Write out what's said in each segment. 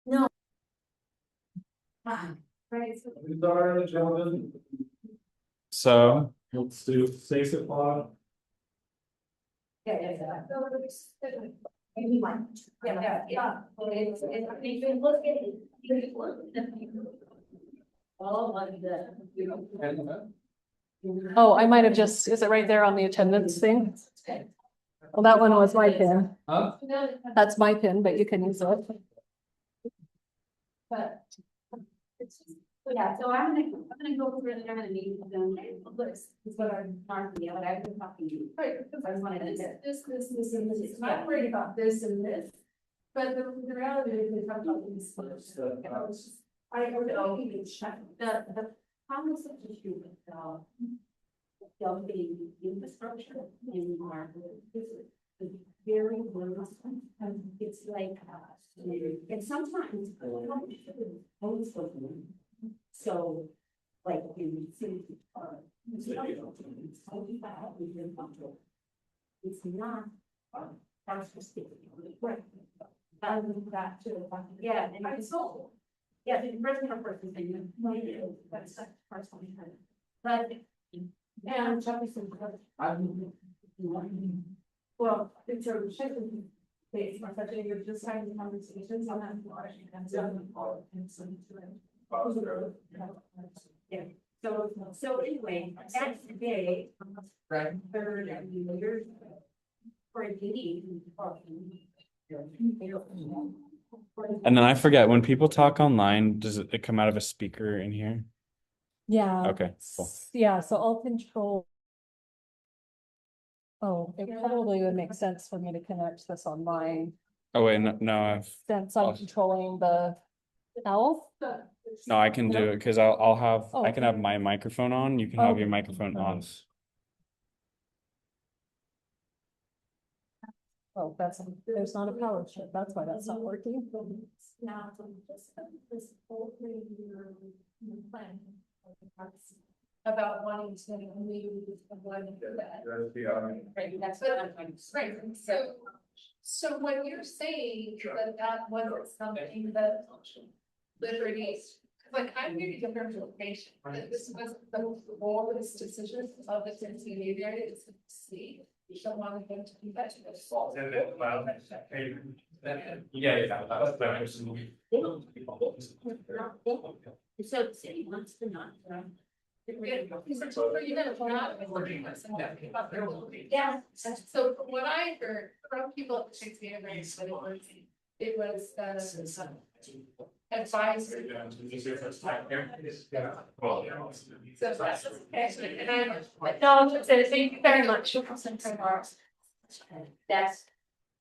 No. Sorry, gentlemen. So let's do 6 o'clock. Yeah. Oh, I might have just, is it right there on the attendance thing? Well, that one was my pin. Huh? That's my pin, but you can use it. But. Yeah, so I'm gonna go over there and meet with them. This is what I'm talking about, I've been talking to you. Right, because I wanted to get this, and this. I'm not worried about this and this. But the reality is they talk about these first. I really check the promise of the issue with the infrastructure in our is very low. And it's like and sometimes so like in city it's not that's just right. That to yeah, and I sold. Yeah, the original person thing, that's personally. But and Jefferson, well, in terms of checking, based on such you're just having the conversations on that. Yeah. So anyway, that's the day. Right. Third and later. For a meeting. And then I forget, when people talk online, does it come out of a speaker in here? Yeah. Okay, cool. Yeah, so I'll control. Oh, it probably would make sense for me to connect this online, Oh wait, no, since I'm controlling the health. no, I can do it because I'll have, Oh, I can have okay. my microphone on, you can have your Okay. microphone on. Oh, there's not a power strip, that's why that's not working. Now, just this whole thing, plan. About wanting to maybe avoid that. Right, that's what I'm trying to say. Right, so when you're saying that wasn't something that Liberty, like I'm very different information, that this was the boldest decision of the intermediary is to see. You don't want them to be better. So the city wants to not. Yeah, so from what I heard from people at the Shakespeare, it was advisory. So that's okay. And I no, thank you very much.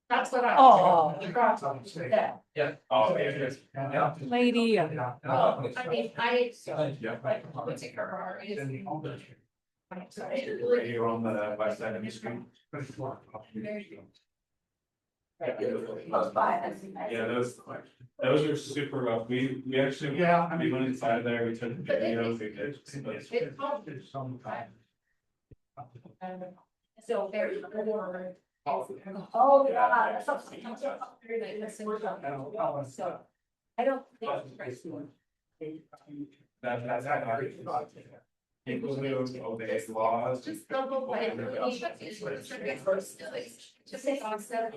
That's what I. Oh. Yeah. Yeah. Lady. Well, I mean, I. Like, take her. You're on the west side of the street. Yeah, those are super rough. We actually, we went inside there, we took videos, we did. So very. Oh, yeah. So I don't think. That's how people who obey laws. Just double play. Just say on seven.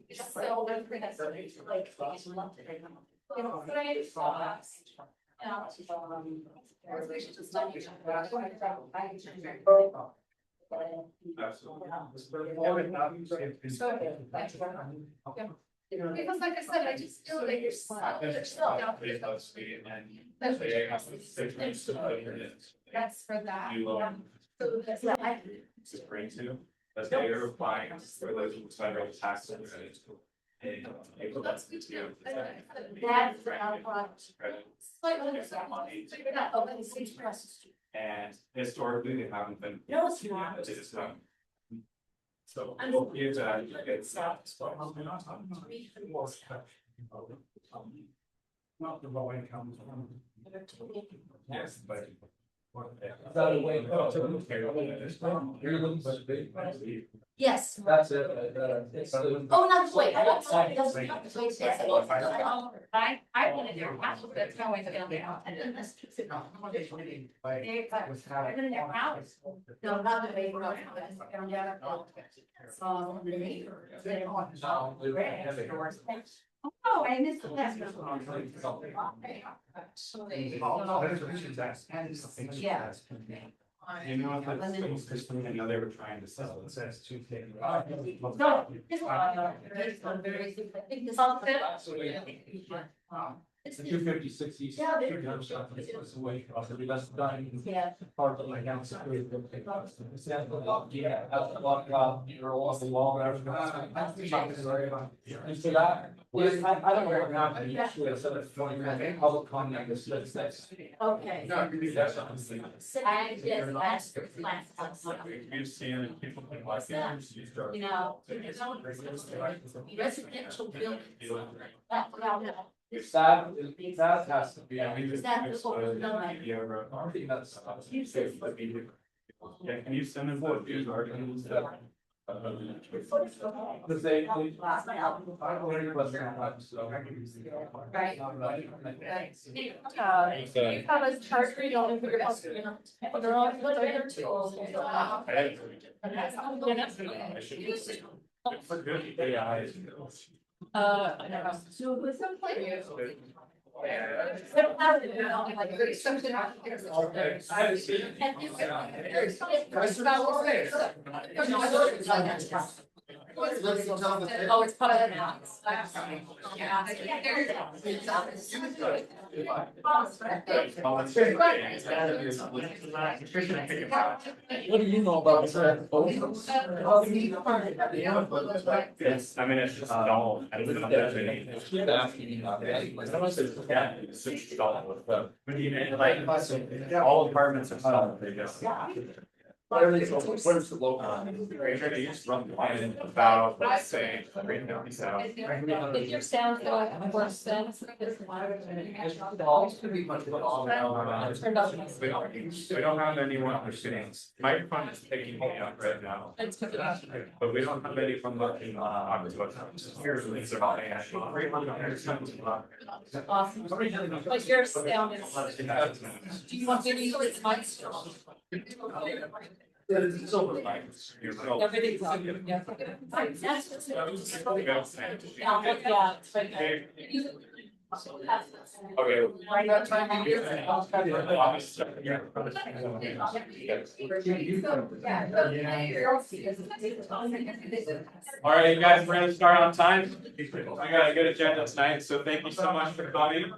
Just so like. We should just double because like I said, I just feel like you're still out there. That's for that. So that's what I. Bring to, that's how you're applying for those federal taxes. Well, that's good to know. That's for our product. Slightly understand money. So you're not open to across the street. And historically, they haven't been. No, it's not. It is done. So we'll give that, it's. Not the low income. Yes, but Yes. That's it. Oh, not wait, I don't, I wanted their house, that's how I found out. And then this. I've been in their house. No, not the neighbor, I found out. So, the neighbor. Oh, I missed the last one. Yeah. You know, if it's something I know they were trying to sell, it says two things. No, this one, I think this all fit. It's 256. Yeah, they- It's away from us, it'll be less done. Yeah. Part of like house. Yeah, that's a lot, you're along the wall, whatever. And so that, yes, I don't know now, but usually I said it's 20 grand, public comment is that's. Okay. No, that's not. I just last. You've seen it, people can like it. You know. Residential buildings. That has to be. I mean, Is that the whole building? I think that's. Yeah, can you send them what these articles that? Because they. I don't really question that, so. Right. You have a chart read on your hospital. They're all- What are your tools? I know. So with some players. Oh, it's part of the house. What do you know about that? It's, I mean, it's just dull. I don't know if there's any- Keep asking about that. Yeah, it's just dull. But even like, all apartments are dull, they just. Where's the local? They just run quiet about, let's say, right now, so. If your sound's going worse than. Turned off. We don't have anyone understanding. Microphone is picking me up right now. It's good. But we don't have anyone looking on to us. Here's the things about Awesome. But your sound is. Do you want me to use it? Mine's. It's over. Everything's on. Yeah. That's what's- Yeah, it's right there. Okay. All right, you guys, we're gonna start on time. We got a good agenda tonight, so thank you so much for coming.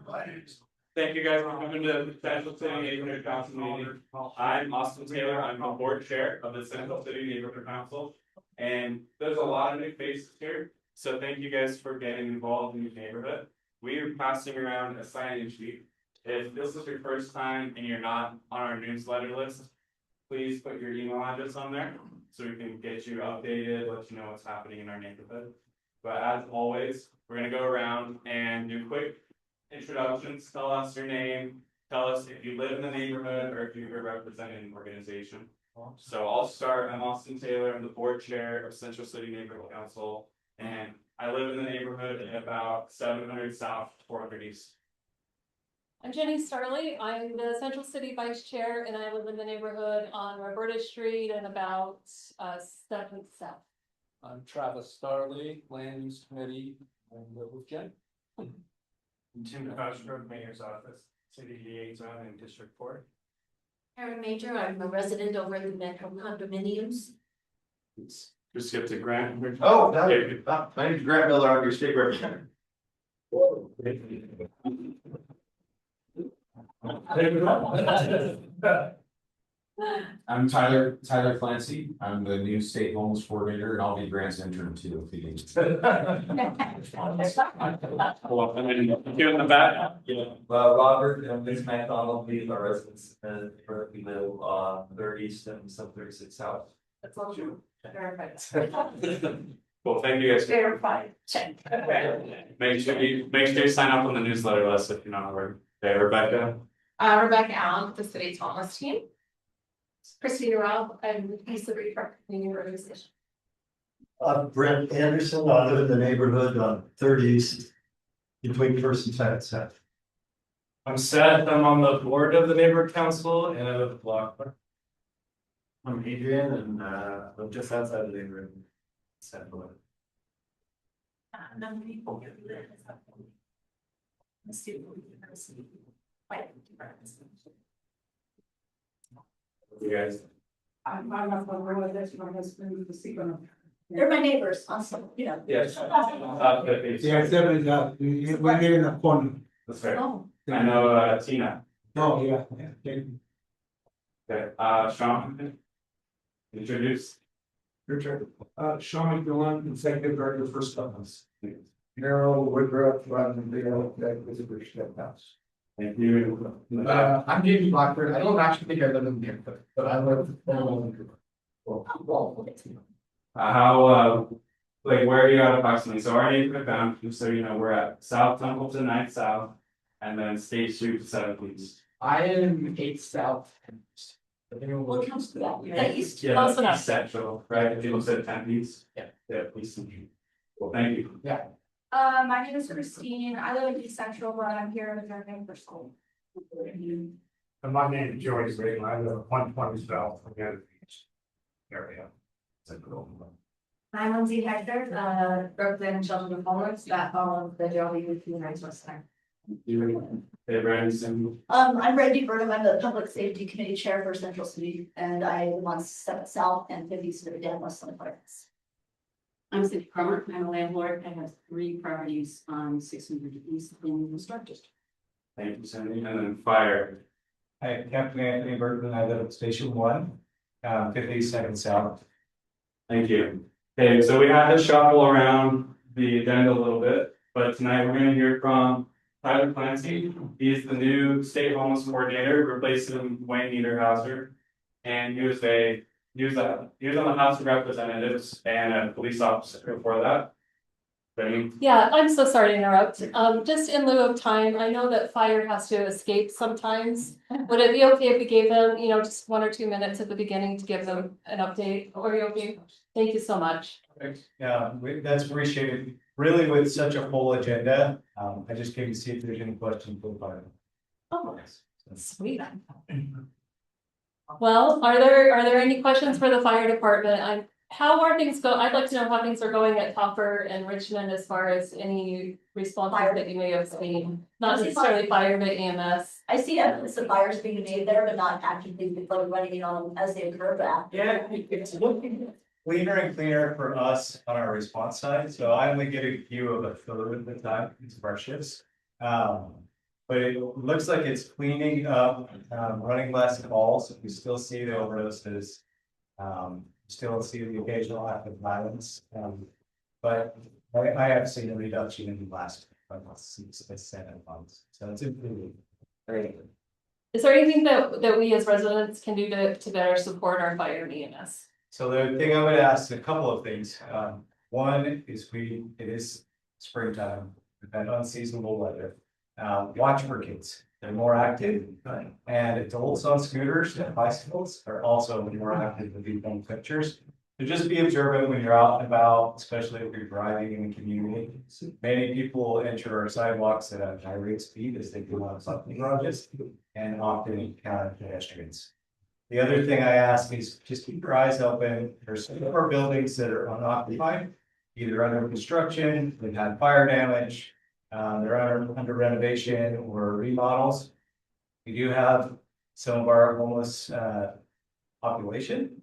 Thank you guys for coming to the Central City Neighborhood Council meeting. I'm Austin Taylor, I'm the board chair of the Central City Neighborhood Council. And there's a lot of new faces here, so thank you guys for getting involved in the neighborhood. We are passing around a sign-in sheet. If this is your first time and you're not on our newsletter list, please put your email address on there so we can get you updated, let you know what's happening in our neighborhood. But as always, we're gonna go around and do quick introductions. Tell us your name, tell us if you live in the neighborhood or if you're representing an organization. So I'll start. I'm Austin Taylor, I'm the board chair of Central City Neighborhood Council, and I live in the neighborhood at about 700 South, 400 East. I'm Jenny Starley. I'm the Central City Vice Chair and I live in the neighborhood on Roberta Street and about 7th South. I'm Travis Starley, Land Use Committee, and live with Jen. Tim Cosgrove, Mayor's Office, City Liaison and District 4. Karen Major, I'm a resident over in the Metro condominiums. Just skip to Grant. Oh, no, my name's Grant Miller, I'm your state representative. I'm Tyler Clancy. I'm the new state homeless coordinator and I'll be Grant's intern too if he needs. Well, and then here in the back. Robert and Ms. McDonald, we are residents and we live on 30 East and 736 South. That's all true. Verified. Well, thank you guys. Verified. Check. Make sure you sign up on the newsletter list if you're not already. Okay, Rebecca. Rebecca Allen with the city's homeless team. Christina Ralph, I'm with East Liberty Park Community Organization. Brent Anderson, I live in the neighborhood on 30s between First and Second Set. I'm Seth, I'm on the board of the neighborhood council and I live at Block. I'm Adrian and I'm just outside of the neighborhood. You guys. I'm not familiar with this, my husband, the secret. They're my neighbors, also, you know. Yes. Yeah, seven, we're here in the corner. That's fair. Oh, I know Tina. Oh, yeah, yeah. Okay, Sean. Introduce. Your turn. Sean McMillan, Executive Director for Stubs. Harold Woodruff, running the visitor step house. Thank you. I'm Jamie Blackburn. I don't actually think I live in here, but I live. How, like, where are you at approximately? So our neighborhood boundary, so you know, we're at South Templeton, 9th South, and then State Street, 7th East. I am 8th South. What comes to that? The east. Yeah, Close enough. East Central, right? If you look at 10th East. Yeah. Yeah, East Central. Well, thank you. Yeah. My name is Christine. I live in East Central, but I'm here with our name for school. And my name is Joyce Reagan, I live at 120 South, again, area. I'm Lindsay Hector, representing Children of Homeless, that follows the Joey Human Rights West Center. Hey, Brandon. I'm Randy Burnham. I'm the Public Safety Committee Chair for Central City, and I live on 7th South and 50th Street, Dan Westland Apartments. I'm Cindy Cromer. I'm a landlord. I have 3 properties on 600 East in the Stark District. Thank you, Cindy. And then fire. Hi, Captain Anthony Bergman, I live at Station 1, 52nd South. Thank you. Okay, so we had to shuffle around the agenda a little bit, but tonight we're gonna hear from Tyler Clancy. He's the new state homeless coordinator, replacing Wayne Niederhauser. And he was on the House of Representatives and a police officer before that. Ready? yeah, I'm so sorry to interrupt. Just in lieu of time, I know that fire has to escape sometimes. Would it be okay if we gave them, you know, just 1 or 2 minutes at the beginning to give them an update? Or are you okay? Thank you so much. Yeah, that's appreciated. Really with such a full agenda, I just came to see if there's any questions for the fire. Oh, sweet. Well, are there any questions for the fire department? How are things go? I'd like to know how things are going at Topper and Richmond as far as any responses that you may have seen. Not necessarily fire, but EMS. I see evidence of fires being made there, but not actively running in on them as they occur, but. Yeah, it's looking cleaner and cleaner for us on our response side, so I only get a view of a third of the time, it's our shifts. But it looks like it's cleaning up, running less calls, we still see the overdoses. Still see the occasional act of violence, but I have seen a reduction in the last 7 months, so it's improving. Great. Is there anything that we as residents can do to better support our fire and EMS? So the thing I would ask, a couple of things. One is it is springtime, we've had unseasonable weather. Watch for kids, they're more active. And adults on scooters and bicycles are also more active with these young pictures. So just be observant when you're out and about, especially if you're driving in the community. Many people enter our sidewalks at a high rate speed as they go out of something garages and often encounter pedestrians. The other thing I ask is just keep your eyes open. There's some of our buildings that are unoccupied, either under construction, they've had fire damage, they're under renovation or remodels. We do have some of our homeless population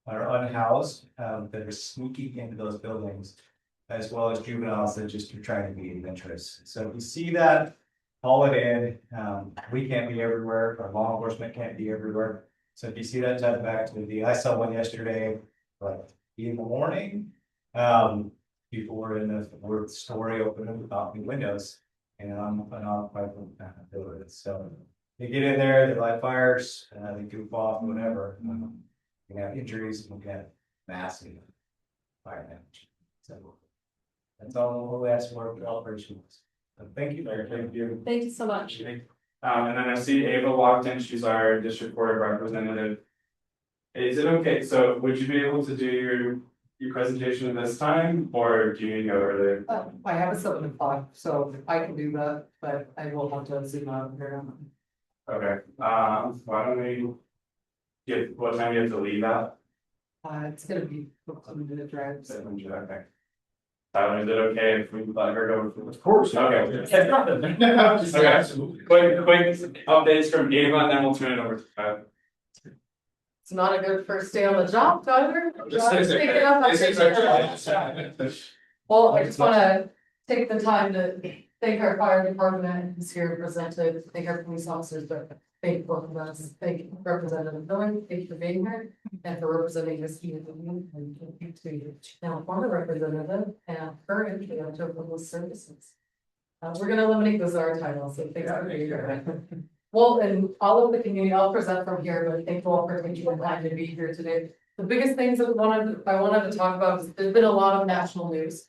are unhoused that are sneaking into those buildings, as well as juveniles that just are trying to be adventurous. So if you see that, call it in. We can't be everywhere, our law enforcement can't be everywhere. So if you see that type of activity, I saw one yesterday, like in the morning. People were in the 4th story open without the windows, and I'm unoccupied building. So they get in there, they light fires, they goof off, whatever. You can have injuries, and we can have massive fire damage. So that's all we ask for the operation. So thank you, Larry. Thank you. Thank you so much. And then I see Ava walked in, she's our district court representative. Is it okay, so would you be able to do your presentation at this time, or do you need to go earlier? I have a 7 o'clock, so I can do that, but I will have to zoom out here. Okay, why don't we get, what time do you have to leave at? It's gonna be a minute drive. 7, okay. Tyler, is it okay if we let her go? Of course. Okay. Absolutely. Quick updates from Ava, and then we'll turn it over to Tyler. It's not a good first day on the job, Tyler. Well, I just wanna take the time to thank our fire department who's here presented, thank our police officers, but thank both of us, thank Representative Miller, thank you for being here and for representing this community, and thank you to your now former representative and current director of public services. We're gonna eliminate those our titles, so thanks for being here. Well, and all of the community, I'll present from here, but thank you all for taking the time to be here today. The biggest things that I wanted to talk about is there's been a lot of national news.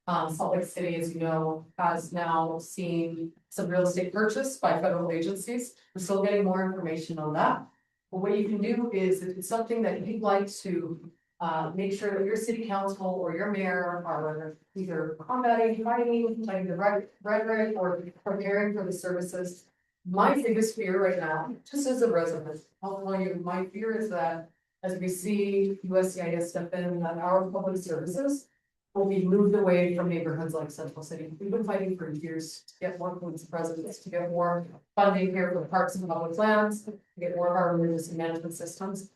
Salt Lake City, as you know, has now seen some real estate purchase by federal agencies. We're still getting more information on that. But what you can do is, if it's something that you'd like to make sure that your city council or your mayor are either combating, fighting the rhetoric, or preparing for the services. My biggest fear right now, just as a resident, I'll tell you, my fear is that as we see USCIS step in, that our public services will be moved away from neighborhoods like Central City. We've been fighting for years to get more police presence, to get more funding here for the parks and public lands, to get more of our emergency management systems.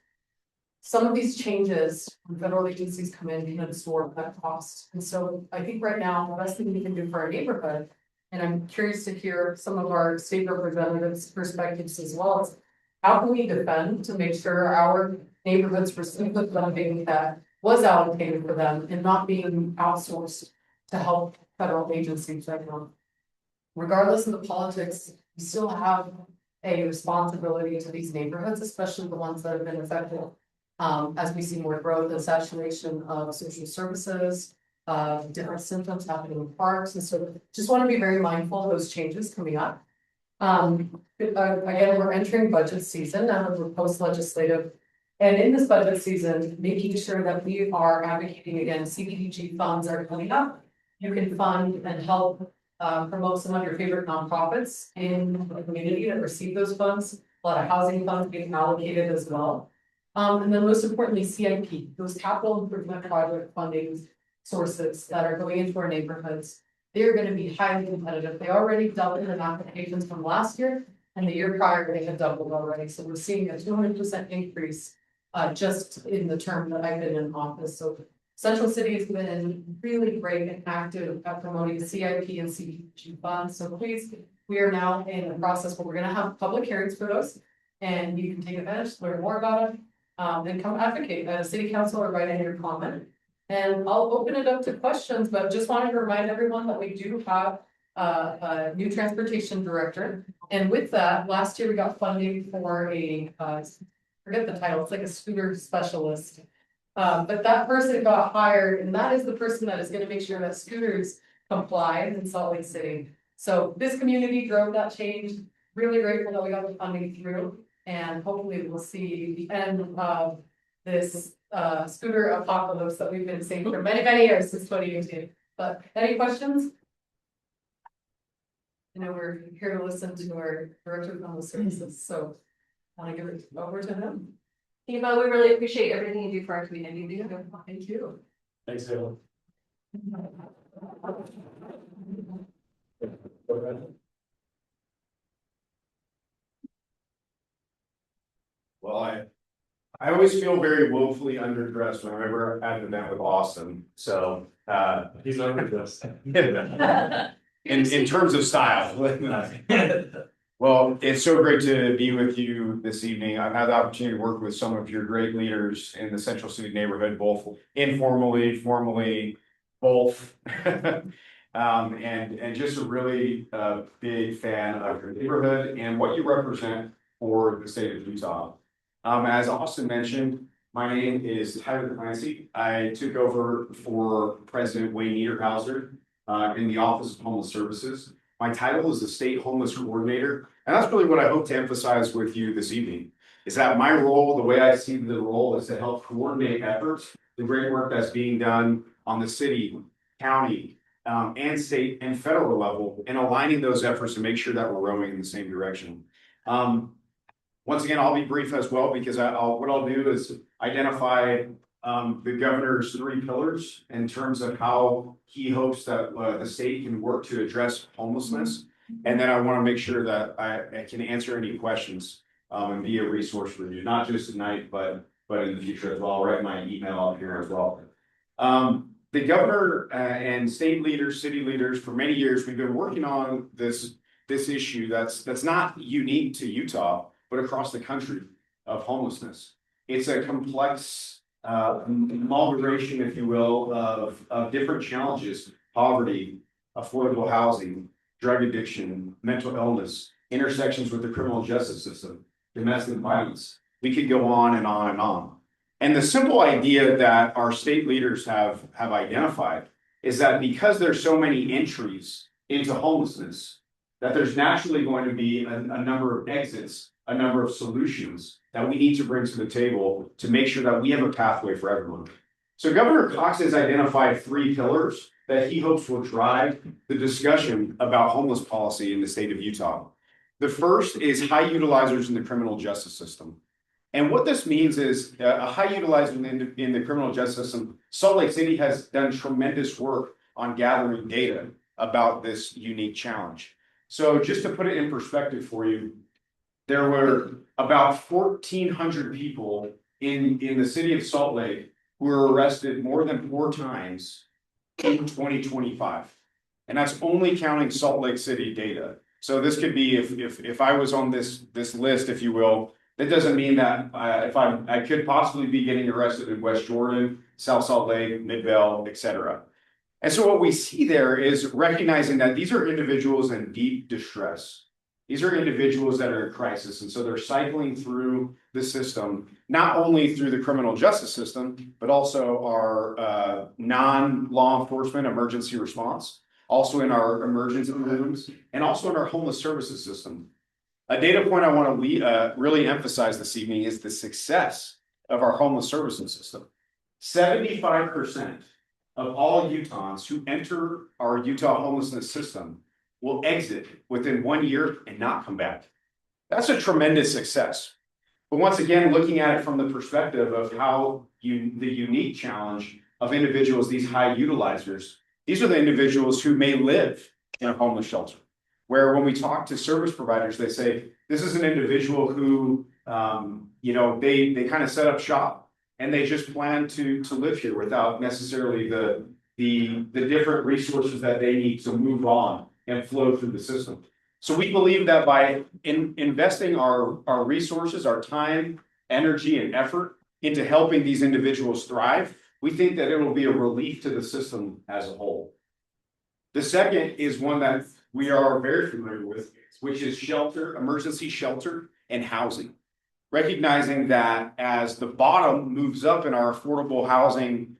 Some of these changes, when federal agencies come in, can absorb that cost. And so I think right now, the best thing we can do for our neighborhood, and I'm curious to hear some of our state representatives' perspectives as well, is how can we defend to make sure our neighborhoods receive the funding that was allocated for them and not being outsourced to help federal agencies right now. Regardless of the politics, we still have a responsibility to these neighborhoods, especially the ones that have been affected. As we see more growth and saturation of social services, different symptoms happening in parks, and so just want to be very mindful of those changes coming up. Again, we're entering budget season now that we're post-legislative. And in this budget season, making sure that we are advocating against CDBG funds are coming up. You can fund and help promote some of your favorite nonprofits in the community that receive those funds. A lot of housing funds being allocated as well. And then most importantly, CIP, those capital improvement project funding sources that are going into our neighborhoods. They're going to be highly competitive. They already doubled in applications from last year, and the year prior they had doubled already. So we're seeing a 200% increase just in the term that I've been in office. So Central City has been really great and active at promoting CIP and CDBG funds. So please, we are now in the process where we're going to have public hearings for those, and you can take advantage, learn more about it, and come advocate at a city council or write in your comment. And I'll open it up to questions, but just wanted to remind everyone that we do have a new transportation director. And with that, last year we got funding for a, forget the title, it's like a scooter specialist. But that person got hired, and that is the person that is going to make sure that scooters comply in Salt Lake City. So this community drove that change. Really grateful that we got the funding through, and hopefully we'll see the end of this scooter apocalypse that we've been seeing for many years since 2018. But any questions? You know, we're here to listen to our director of public services, so I want to give it over to him. Eva, we really appreciate everything you do for our community. Thank you. Thanks, Eva. Well, I always feel very woefully underdressed when I'm ever at an event with Austin, so He's overdressed. in terms of style. Well, it's so great to be with you this evening. I've had the opportunity to work with some of your great leaders in the Central City neighborhood, both informally, formally, both. And just a really big fan of your neighborhood and what you represent for the state of Utah. As Austin mentioned, my name is Tyler Clancy. I took over for President Wayne Niederhauser in the Office of Homeless Services. My title is the State Homeless Coordinator, and that's really what I hope to emphasize with you this evening. Is that my role, the way I see the role, is to help coordinate efforts, the great work that's being done on the city, county, and state and federal level, and aligning those efforts to make sure that we're rowing in the same direction. Once again, I'll be brief as well, because what I'll do is identify the governor's 3 pillars in terms of how he hopes that the state can work to address homelessness. And then I want to make sure that I can answer any questions and be a resource for you, not just tonight, but in the future as well. I'll write my email up here as well. The governor and state leaders, city leaders, for many years, we've been working on this issue that's not unique to Utah, but across the country, of homelessness. It's a complex amalgamation, if you will, of different challenges: poverty, affordable housing, drug addiction, mental illness, intersections with the criminal justice system, domestic violence. We could go on and on and on. And the simple idea that our state leaders have identified is that because there's so many entries into homelessness, that there's naturally going to be a number of exits, a number of solutions that we need to bring to the table to make sure that we have a pathway for everyone. So Governor Cox has identified 3 pillars that he hopes will drive the discussion about homeless policy in the state of Utah. The first is high utilizers in the criminal justice system. And what this means is a high utilizer in the criminal justice system. Salt Lake City has done tremendous work on gathering data about this unique challenge. So just to put it in perspective for you, there were about 1,400 people in the city of Salt Lake who were arrested more than 4 times in 2025. And that's only counting Salt Lake City data. So this could be, if I was on this list, if you will, that doesn't mean that if I could possibly be getting arrested in West Jordan, South Salt Lake, Midvale, etc. And so what we see there is recognizing that these are individuals in deep distress. These are individuals that are in crisis. And so they're cycling through the system, not only through the criminal justice system, but also our non-law enforcement emergency response, also in our emergency rooms, and also in our homeless services system. A data point I want to really emphasize this evening is the success of our homeless services system. 75% of all Utahns who enter our Utah homelessness system will exit within 1 year and not come back. That's a tremendous success. But once again, looking at it from the perspective of how the unique challenge of individuals, these high utilizers, these are the individuals who may live in a homeless shelter, where when we talk to service providers, they say, this is an individual who, they kind of set up shop and they just plan to live here without necessarily the different resources that they need to move on and flow through the system. So we believe that by investing our resources, our time, energy, and effort into helping these individuals thrive, we think that it will be a relief to the system as a whole. The second is one that we are very familiar with, which is shelter, emergency shelter, and housing. Recognizing that as the bottom moves up in our affordable housing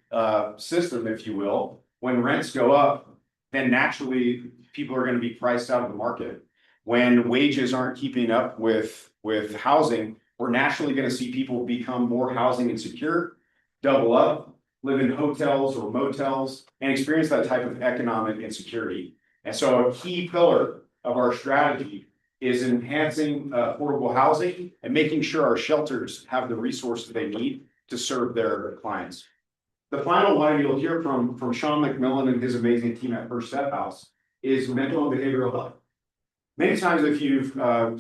system, if you will, when rents go up, then naturally people are going to be priced out of the market. When wages aren't keeping up with housing, we're naturally going to see people become more housing insecure, double up, live in hotels or motels, and experience that type of economic insecurity. And so a key pillar of our strategy is enhancing affordable housing and making sure our shelters have the resources they need to serve their clients. The final one you'll hear from Sean McMillan and his amazing team at First Step House is mental and behavioral health. Many times, if you've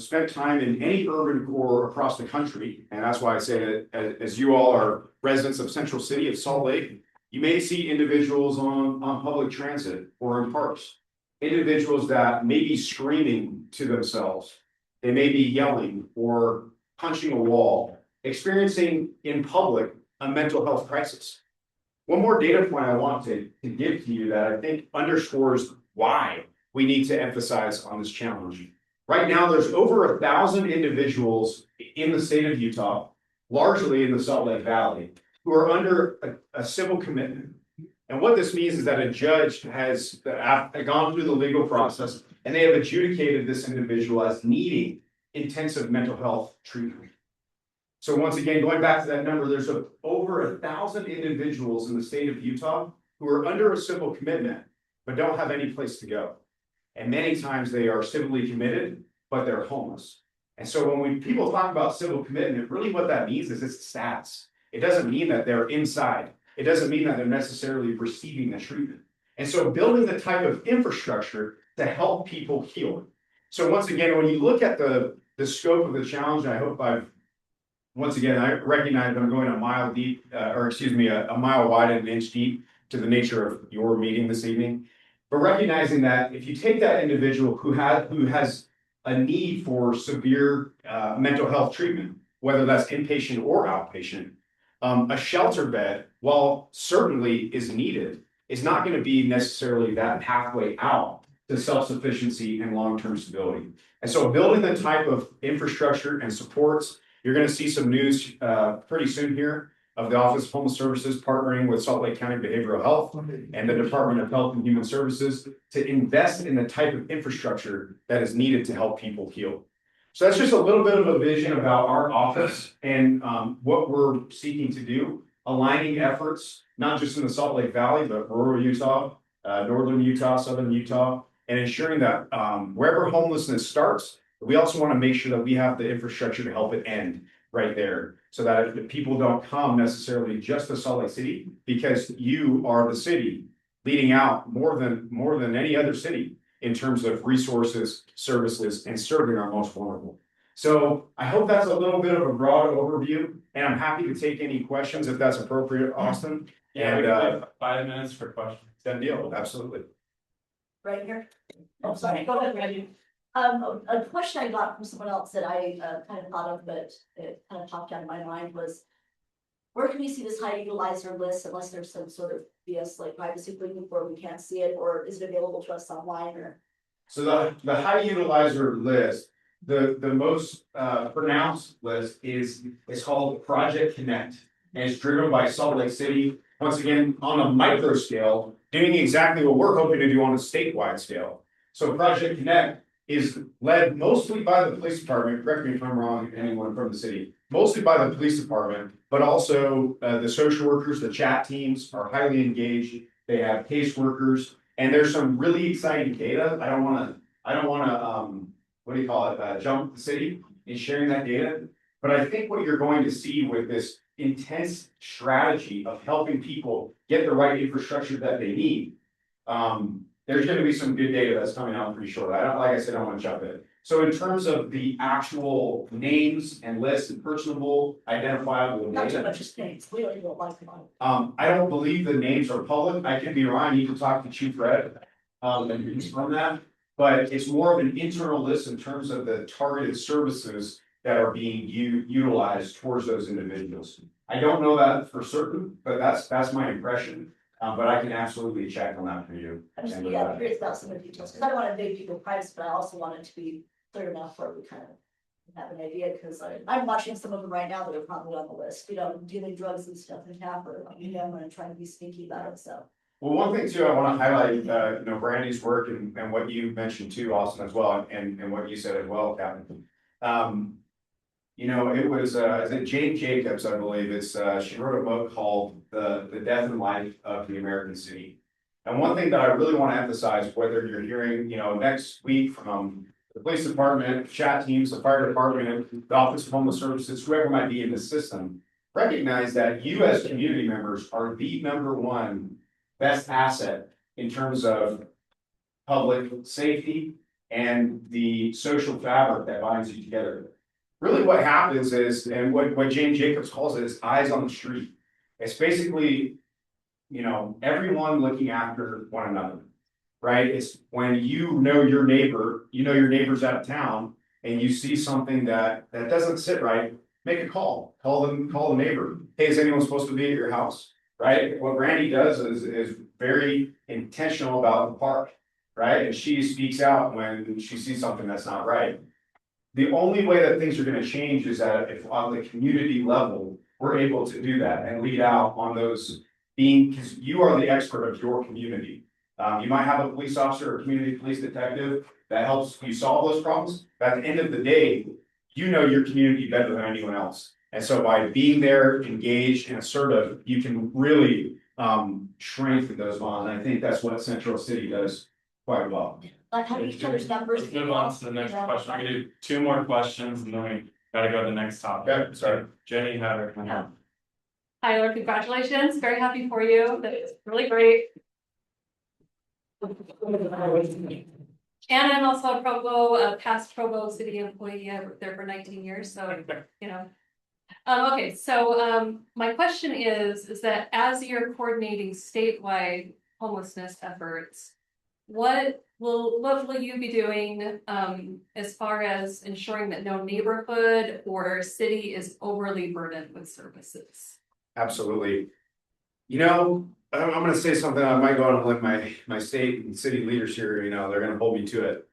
spent time in any urban core across the country, and that's why I say that as you all are residents of Central City of Salt Lake, you may see individuals on public transit or in parks. Individuals that may be screaming to themselves, they may be yelling or punching a wall, experiencing in public a mental health crisis. One more data point I want to give to you that I think underscores why we need to emphasize on this challenge. Right now, there's over 1,000 individuals in the state of Utah, largely in the Salt Lake Valley, who are under a civil commitment. And what this means is that a judge has gone through the legal process and they have adjudicated this individual as needing intensive mental health treatment. So once again, going back to that number, there's over 1,000 individuals in the state of Utah who are under a civil commitment, but don't have any place to go. And many times they are civilly committed, but they're homeless. And so when people talk about civil commitment, really what that means is it's stats. It doesn't mean that they're inside. It doesn't mean that they're necessarily receiving the treatment. And so building the type of infrastructure to help people heal. So once again, when you look at the scope of the challenge, I hope once again, I recognize I'm going a mile deep, a mile wide and an inch deep to the nature of your meeting this evening. But recognizing that if you take that individual who has a need for severe mental health treatment, whether that's inpatient or outpatient, a shelter bed, while certainly is needed, is not going to be necessarily that pathway out to self-sufficiency and long-term stability. And so building the type of infrastructure and supports, you're going to see some news pretty soon here of the Office of Homeless Services partnering with Salt Lake County Behavioral Health and the Department of Health and Human Services to invest in the type of infrastructure that is needed to help people heal. So that's just a little bit of a vision about our office and what we're seeking to do, aligning efforts, not just in the Salt Lake Valley, but rural Utah, northern Utah, southern Utah, and ensuring that wherever homelessness starts, we also want to make sure that we have the infrastructure to help it end right there, so that if people don't come necessarily just to Salt Lake City, because you are the city leading out more than any other city in terms of resources, services, and serving our most vulnerable. So I hope that's a little bit of a broad overview, and I'm happy to take any questions if that's appropriate, Austin. Yeah, and we have 5 minutes for questions. Done deal, absolutely. Right here. Oh, sorry, go ahead, Randy. A question I got from someone else that I kind of thought of, but it kind of popped out of my mind was, where can we see this high utilizer list unless there's some sort of BS like privacy agreement where we can't see it, or is it available to us online or? So the high utilizer list, the most pronounced list is called Project Connect, and it's driven by Salt Lake City. Once again, on a micro scale, doing exactly what we're hoping to do on a statewide scale. So Project Connect is led mostly by the police department. Correct me if I'm wrong, anyone from the city, mostly by the police department, but also the social workers, the chat teams are highly engaged. They have caseworkers, and there's some really exciting data. I don't want to jump the city in sharing that data, but I think what you're going to see with this intense strategy of helping people get the right infrastructure that they need, there's going to be some good data that's coming out pretty shortly. Like I said, I don't want to jump in. So in terms of the actual names and lists and personable, identifiable Not too data, much just names, we don't even like them. I don't believe the names are public. I could be wrong. You can talk to Chief Red and confirm that. But it's more of an internal list in terms of the targeted services that are being utilized towards those individuals. I don't know that for certain, but that's my impression. But I can absolutely check on that for you. I'm just curious about some of the details, because I don't want to invade people's privacy, but I also want it to be clear enough where we kind of have an idea, because I'm watching some of them right now that are probably on the list, dealing drugs and stuff in Tapper. I'm going to try to be sneaky about it, so. Well, one thing too, I want to highlight, Brandy's work and what you mentioned too, Austin, as well, and what you said as well, Captain. It was Jane Jacobs, I believe. She wrote a book called The Death and Life of the American City. And one thing that I really want to emphasize, whether you're hearing, next week from the police department, chat teams, the fire department, the Office of Homeless Services, whoever might be in the system, recognize that you as community members are the #1 best asset in terms of public safety and the social fabric that binds you together. Really what happens is, and what Jane Jacobs calls it, is eyes on the street. It's basically, everyone looking after one another, right? It's when your neighbor, your neighbor's out of town, and you see something that doesn't sit right, make a call the neighbor. Hey, is anyone supposed to be at your house, right? What Brandy does is very intentional about the park, right? And she speaks out when she sees something that's not right. The only way that things are going to change is that if on the community level, we're able to do that and lead out on those because you are the expert of your community. You might have a police officer or community police detective that helps you solve those problems. But at the end of the day, you know your community better than anyone else. And so by being there, engaged and assertive, you can really strengthen those bonds. And I think that's what Central City does quite well. Like how each other's numbers. Let's move on to the next question. We're gonna do 2 more questions and then we gotta go to the next topic. Okay, sorry. Jenny had her. Yeah. Tyler, congratulations. Very happy for you. That's really great. And I'm also a Provo, a past Provo city employee. I worked there for 19 years, so, you know. Okay, so, my question is that as you're coordinating statewide homelessness efforts, what will you be doing, as far as ensuring that no neighborhood or city is overly burdened with services? Absolutely. You know, I'm gonna say something, I might go out and let my state and city leaders here, you know, they're gonna hold me to it.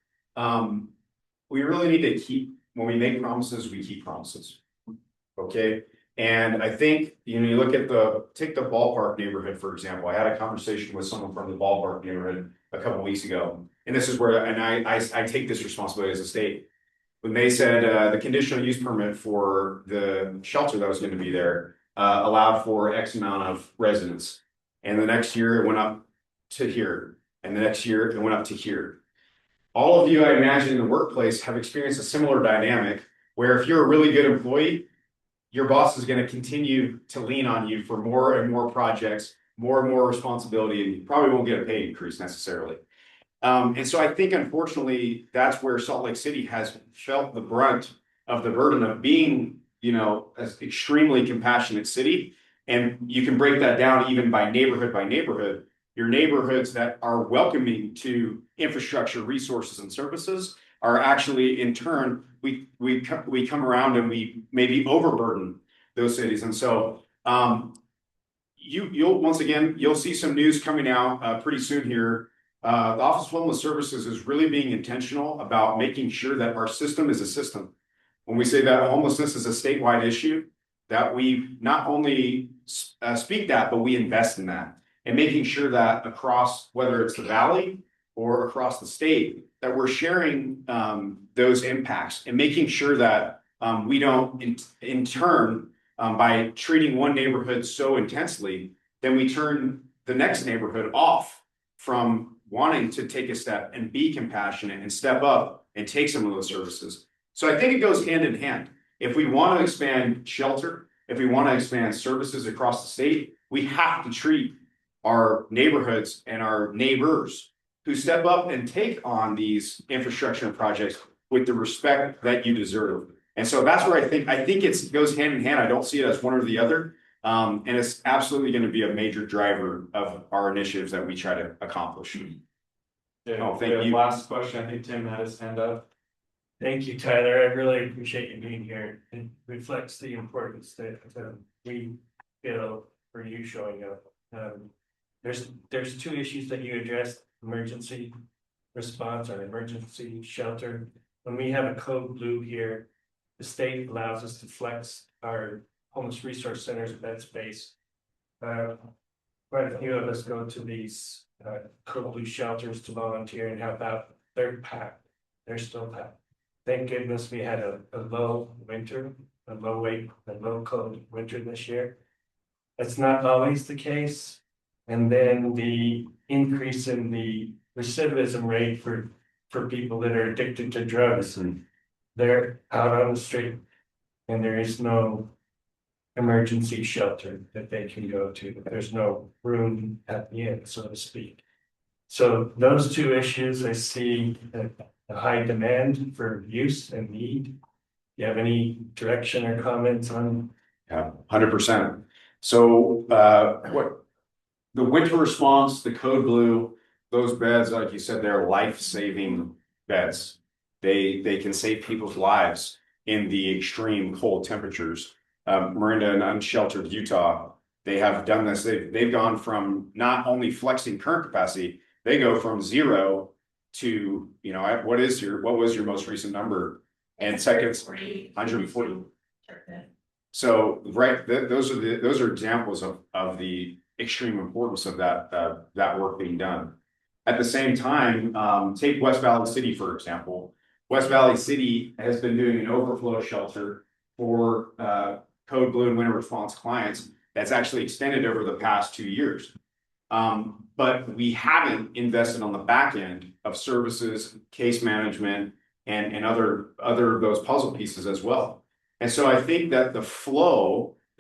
We really need to keep, when we make promises, we keep promises. Okay, and I think, you know, you look at take the ballpark neighborhood, for example. I had a conversation with someone from the ballpark neighborhood a couple weeks ago. And this is where, and I take this responsibility as a state. When they said the conditional use permit for the shelter that was gonna be there allowed for X amount of residents. And the next year it went up to here, and the next year it went up to here. All of you, I imagine, in the workplace have experienced a similar dynamic where if you're a really good employee, your boss is going to continue to lean on you for more and more projects, more and more responsibility, and you probably won't get a pay increase necessarily. And so I think, unfortunately, that's where Salt Lake City has felt the brunt of the burden of being, you know, an extremely compassionate city. And you can break that down even by neighborhood. Your neighborhoods that are welcoming to infrastructure, resources, and services are actually, in turn, we come around and we maybe overburden those cities. And so you'll see some news coming out pretty soon here. The Office of Homeless Services is really being intentional about making sure that our system is a system. When we say that homelessness is a statewide issue, that we not only speak that, but we invest in that, and making sure that across, whether it's the valley or across the state, that we're sharing those impacts and making sure that we don't in turn, by treating one neighborhood so intensely, then we turn the next neighborhood off from wanting to take a step and be compassionate and step up and take some of those services. So I think it goes hand in hand. If we want to expand shelter, if we want to expand services across the state, we have to treat our neighborhoods and our neighbors who step up and take on these infrastructure projects with the respect that you deserve. And so that's where I think it goes hand in hand. I don't see it as one or the other. And it's absolutely going to be a major driver of our initiatives that we try to accomplish. Oh, thank you. Last question. I think Tim had his hand up. Thank you, Tyler. I really appreciate you being here. It reflects the importance that we feel for you showing up. There's 2 issues that you addressed: emergency response or emergency shelter. When we have a code blue here, the state allows us to flex our homeless resource centers bed space. Quite a few of us go to these code blue shelters to volunteer and help out. They're packed. They're still packed. Thank goodness we had a low winter, a low cold winter this year. That's not always the case. And then the increase in the recidivism rate for people that are addicted to drugs, they're out on the street and there is no emergency shelter that they can go to. There's no room at the inn, so to speak. So those 2 issues, I see a high demand for use and need. Do you have any direction or comments on? Yeah, 100%. So what the winter response, the code blue, those beds, like you said, they're life-saving beds. They can save people's lives in the extreme cold temperatures. Miranda and Unsheltered Utah, they have done this. They've gone from not only flexing current capacity, they go from 0 to, you know, what was your most recent number? And seconds, 140. So right, those are examples of the extreme importance of that work being done. At the same time, take West Valley City, for example. West Valley City has been doing an overflow shelter for code blue and winter response clients that's actually extended over the past 2 years. But we haven't invested on the back end of services, case management, and other of those puzzle pieces as well. And so I think that the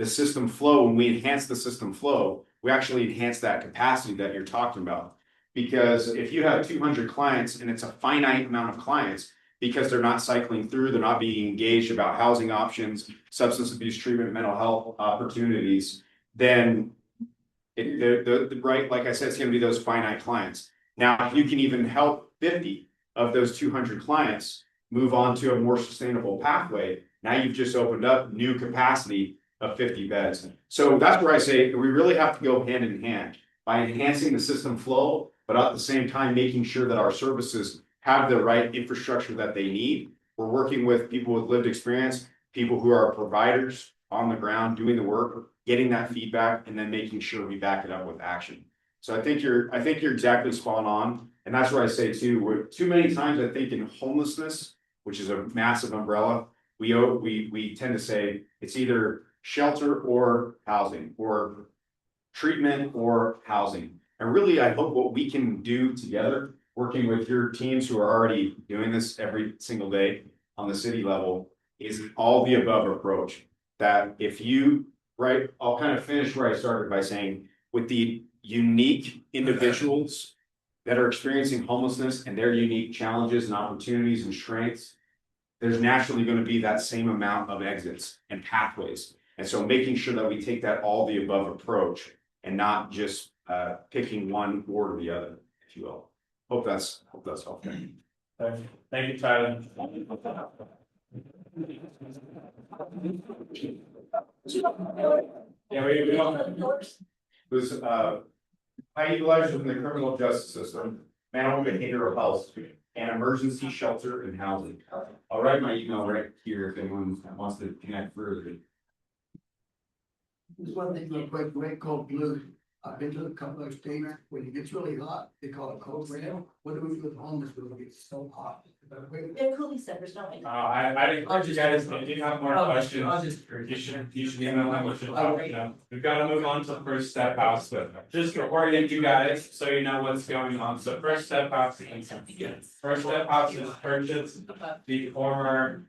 system flow, when we enhance the system flow, we actually enhance that capacity that you're talking about. Because if you have 200 clients and it's a finite amount of clients, because they're not cycling through, they're not being engaged about housing options, substance abuse treatment, mental health opportunities, then right, like I said, it's gonna be those finite clients. Now, if you can even help 50 of those 200 clients move on to a more sustainable pathway, now you've just opened up new capacity of 50 beds. So that's where I say we really have to go hand in hand by enhancing the system flow, but at the same time, making sure that our services have the right infrastructure that they need. We're working with people with lived experience, people who are providers on the ground doing the work, getting that feedback, and then making sure we back it up with action. So I think you're exactly spot on. And that's where I say too, we're too many times I think in homelessness, which is a massive umbrella, we tend to say it's either shelter or housing, or treatment or housing. And really, I hope what we can do together, working with your teams who are already doing this every single day on the city level, is an all the above approach. That if you, right, I'll kind of finish where I started by saying, with the unique individuals that are experiencing homelessness and their unique challenges and opportunities and strengths, there's naturally going to be that same amount of exits and pathways. And so making sure that we take that all the above approach and not just picking one or the other, if you will. Hope that's helpful. Thank you, Tyler. Yeah, we was high utilized within the criminal justice system, mental behavioral health, and emergency shelter and housing. I'll write my email right here if anyone wants to connect further. There's one thing real quick, we called blue. I've been to a couple of states, when it gets really hot, they call it cold rail. What do we do with homeless when it gets so hot? They're cooling centers, don't we? I encourage you guys, if you have more questions, you should email them, we've got to move on to First Step House, but just to orient you guys, so you know what's going on. So First Step House is purchased the former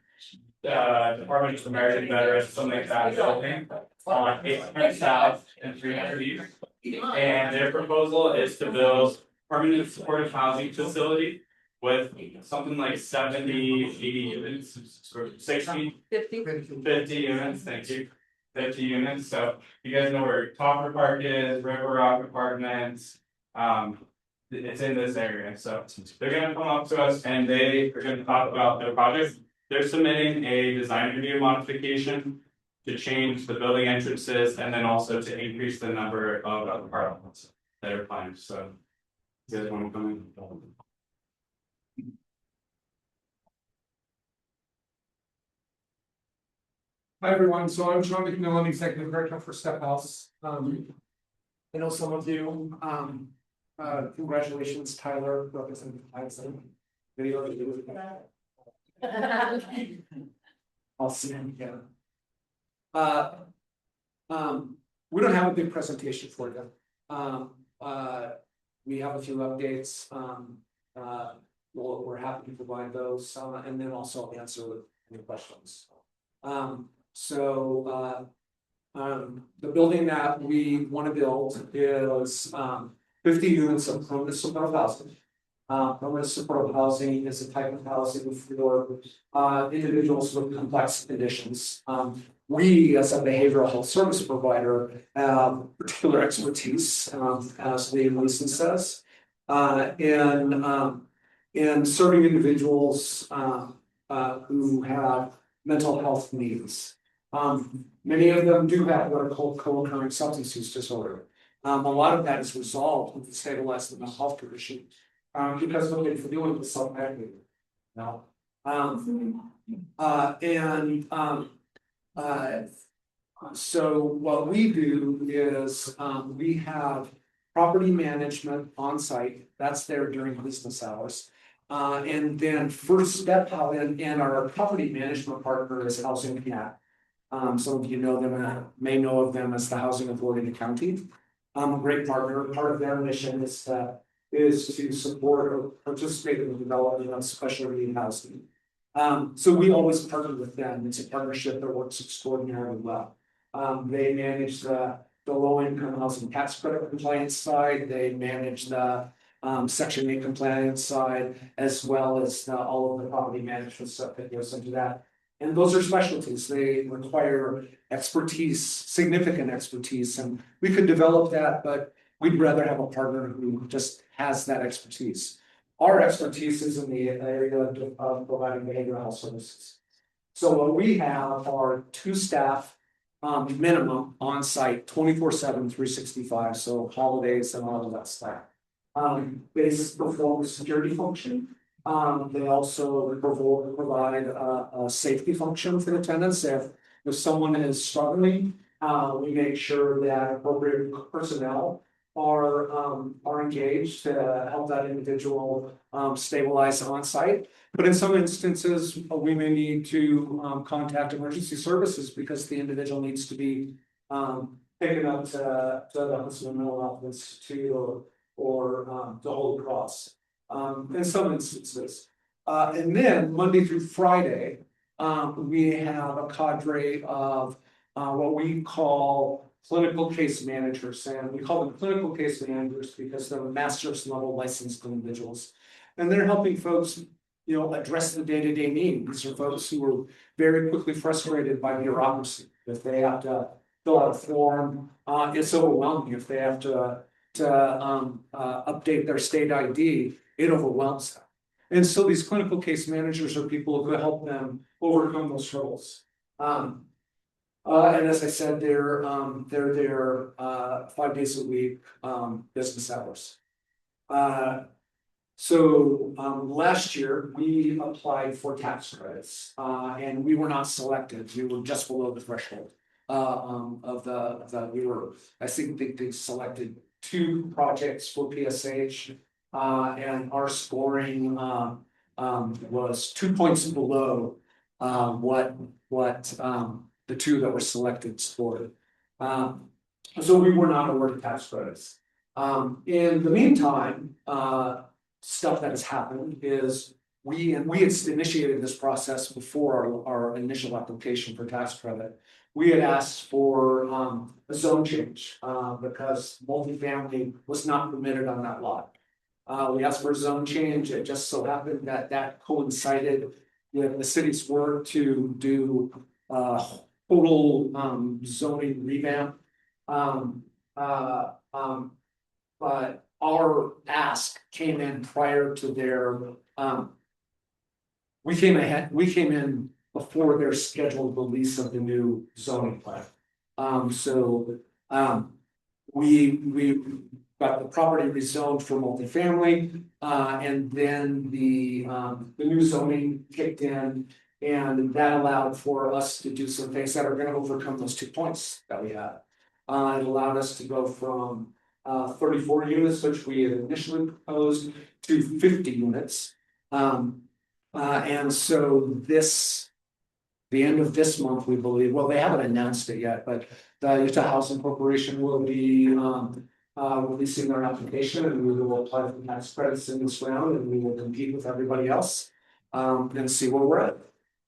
Department of American Veterans, something like that, building on 800 South and 300 East. And their proposal is to build permanent supportive housing facility with something like 70, 80 units, or 60, 50 units, thank you. 50 units. So you guys know where Topper Park is, River Rock Apartments. It's in this area. So they're gonna come up to us and they are gonna talk about their project. They're submitting a design review modification to change the building entrances and then also to increase the number of apartments that are planned. So you guys want to come in? Hi, everyone. So I'm Sean McMillan, Executive Director for Step House. I know some of you, congratulations, Tyler, Representative Tyson. Video. I'll see him again. We don't have a big presentation for you. We have a few updates. We're happy to provide those, and then also answer any questions. The building that we want to build is 50 units of permanent supportive housing. Permanent supportive housing is a type of housing for individuals with complex conditions. We, as a behavioral health service provider, have particular expertise, as the license says, in serving individuals who have mental health needs. Many of them do have what are called co-occurring substance use disorder. A lot of that is resolved with the stabilized mental health condition because of what they're dealing with self-medicating. No. So what we do is we have property management on site, that's there during business hours. And then first step out and our property management partner is Housing Connect. Some of you know them, may know of them as the Housing Authority of the county. A great partner. Part of their mission is to support or participate in the development of special need housing. So we always partner with them. It's a partnership that works extraordinarily well. They manage the low income housing tax credit compliance side. They manage the Section 8 compliance side, as well as all of the property management stuff that goes into that. And those are specialties. They require expertise, significant expertise, and we could develop that, but we'd rather have a partner who just has that expertise. Our expertise is in the area of providing behavioral health services. So what we have are 2 staff minimum on site, 24/7, 365. So holidays and all of that stuff. They perform a security function. They also provide a safety function for the tenants. If someone is struggling, we make sure that appropriate personnel are engaged to help that individual stabilize on site. But in some instances, we may need to contact emergency services because the individual needs to be taken up to the Huntsville Mental Health Institute or to Holy Cross. In some instances. And then Monday through Friday, we have a cadre of what we call clinical case managers. And we call them clinical case managers because they're master's level licensed individuals. And they're helping folks, address the day-to-day need. These are folks who are very quickly frustrated by bureaucracy. If they have to fill out a form, it's overwhelming. If they have to update their state ID, it overwhelms them. And so these clinical case managers are people who help them overcome those hurdles. And as I said, they're there 5 days a week, business hours. So last year we applied for tax credits, and we were not selected. We were just below the threshold I think they selected 2 projects for PSH. And our scoring was 2 points below what the 2 that were selected scored. So we were not awarded tax credits. In the meantime, stuff that has happened is we had initiated this process before our initial application for tax credit. We had asked for a zone change because multifamily was not permitted on that lot. We asked for a zone change. It just so happened that coincided with the city's work to do total zoning revamp. But our ask came in prior to their. We came in before their scheduled release of the new zoning plan. We got the property rezoned for multifamily, and then the new zoning kicked in, and that allowed for us to do some things that are going to overcome those 2 points that we had. It allowed us to go from 34 units, which we had initially proposed, to 50 units. And so the end of this month, we believe, well, they haven't announced it yet, but the Utah Housing Corporation will be releasing their application, and we will apply for tax credits in this round, and we will compete with everybody else and see where we're at.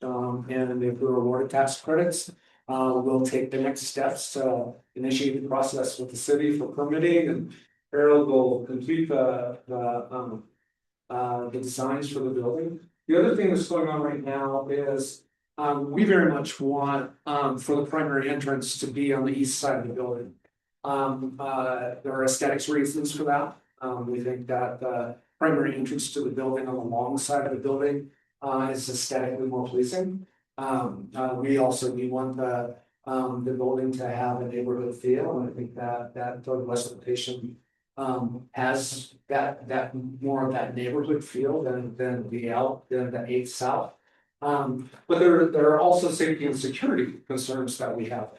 And if we're awarded tax credits, we'll take the next steps to initiate the process with the city for permitting, and Harold will complete the designs for the building. The other thing that's going on right now is we very much want for the primary entrance to be on the east side of the building. There are aesthetics reasons for that. We think that the primary entrance to the building on the long side of the building is aesthetically more pleasing. We want the building to have a neighborhood feel, and I think that Third West location has that more of that neighborhood feel than the 8th South. But there are also safety and security concerns that we have.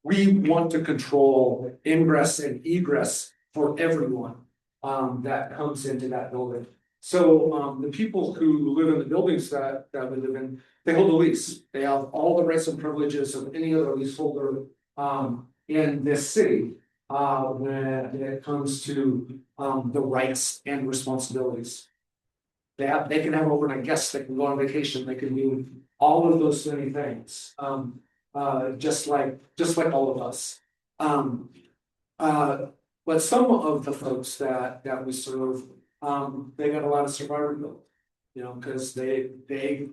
We want to control ingress and egress for everyone, that comes into that building. So, the people who live in the buildings that we live in, they hold a lease. They have all the rights and privileges of any other leaseholder, in this city. When it comes to, the rights and responsibilities. They can have overnight guests, they can go on vacation, they can do all of those many things. Just like all of us. But some of the folks that we serve, they got a lot of survivability. You know, because they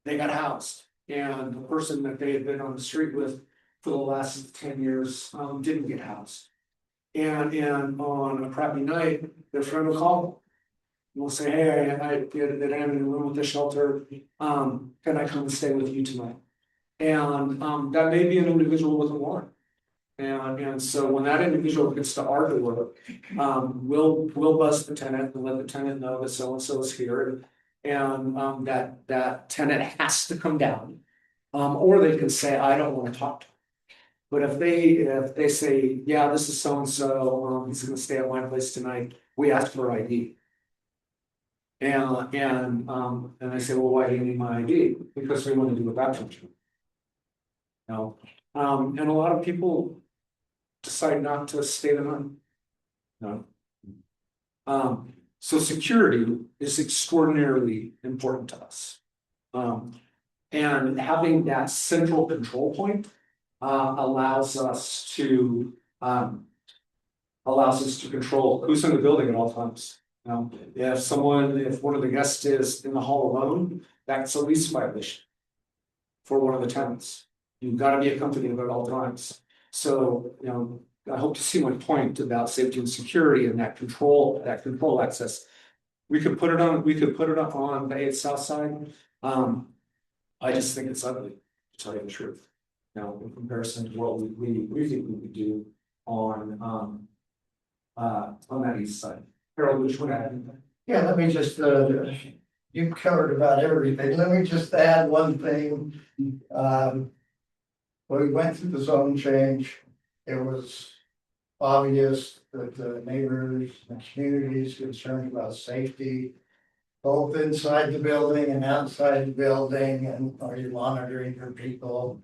got housed, and the person that they had been on the street with for the last 10 years, didn't get housed. And on a crappy night, their friend will call them. We'll say, hey, I did in a room with the shelter, can I come and stay with you tonight? And, that may be an individual with a warrant. And so when that individual gets to our door, we'll buzz the tenant and let the tenant know that so-and-so is here. And, that tenant has to come down. Or they can say, I don't want to talk to him. But if they say, yeah, this is so-and-so, he's gonna stay at my place tonight, we ask for ID. And they say, well, why do you need my ID? Because we want to do a background check. No, and a lot of people decide not to stay the night. No. So security is extraordinarily important to us. And having that central control point allows us to control who's in the building at all times. If one of the guests is in the hall alone, that's a lease violation for one of the tenants. You've got to be accompanied at all times. So, I hope to see my point about safety and security and that control access. We could put it up on the 8th South Side. I just think it's ugly, to tell you the truth. In comparison to what we think we could do on that east side. Harold, which one add? Yeah, let me just, you've covered about everything. Let me just add one thing. When we went through the zone change, it was obvious that the neighbors and communities concerned about safety, both inside the building and outside the building, and are you monitoring for people?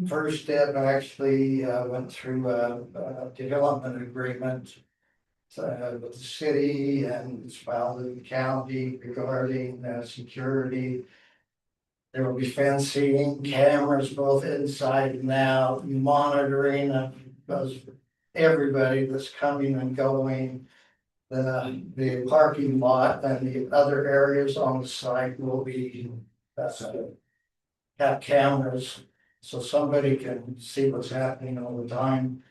First step actually went through a development agreement with the city and filed in the county regarding security. There will be fencing, cameras both inside and out, monitoring of everybody that's coming and going. The parking lot and the other areas on the site will be have cameras, so somebody can see what's happening all the time.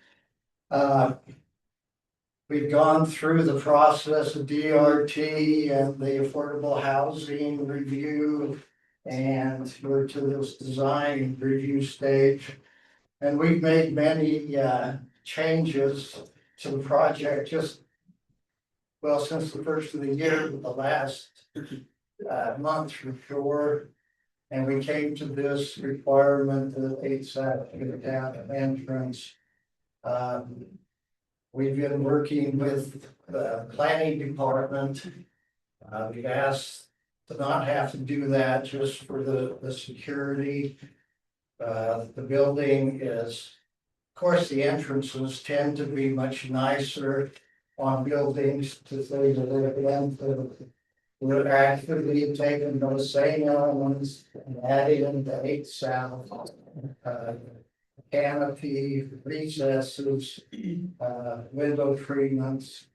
We've gone through the process of DRT and the affordable housing review, and we're to this design review stage. And we've made many changes to the project since the first of the year, the last month for sure. And we came to this requirement of 8 side to get down an entrance. We've been working with the planning department. We've asked to not have to do that just for the security. The building is, of course, the entrances tend to be much nicer on buildings to say to live in. We're actively taking those same elements and adding the 8 South, canopy, recesses, window treatments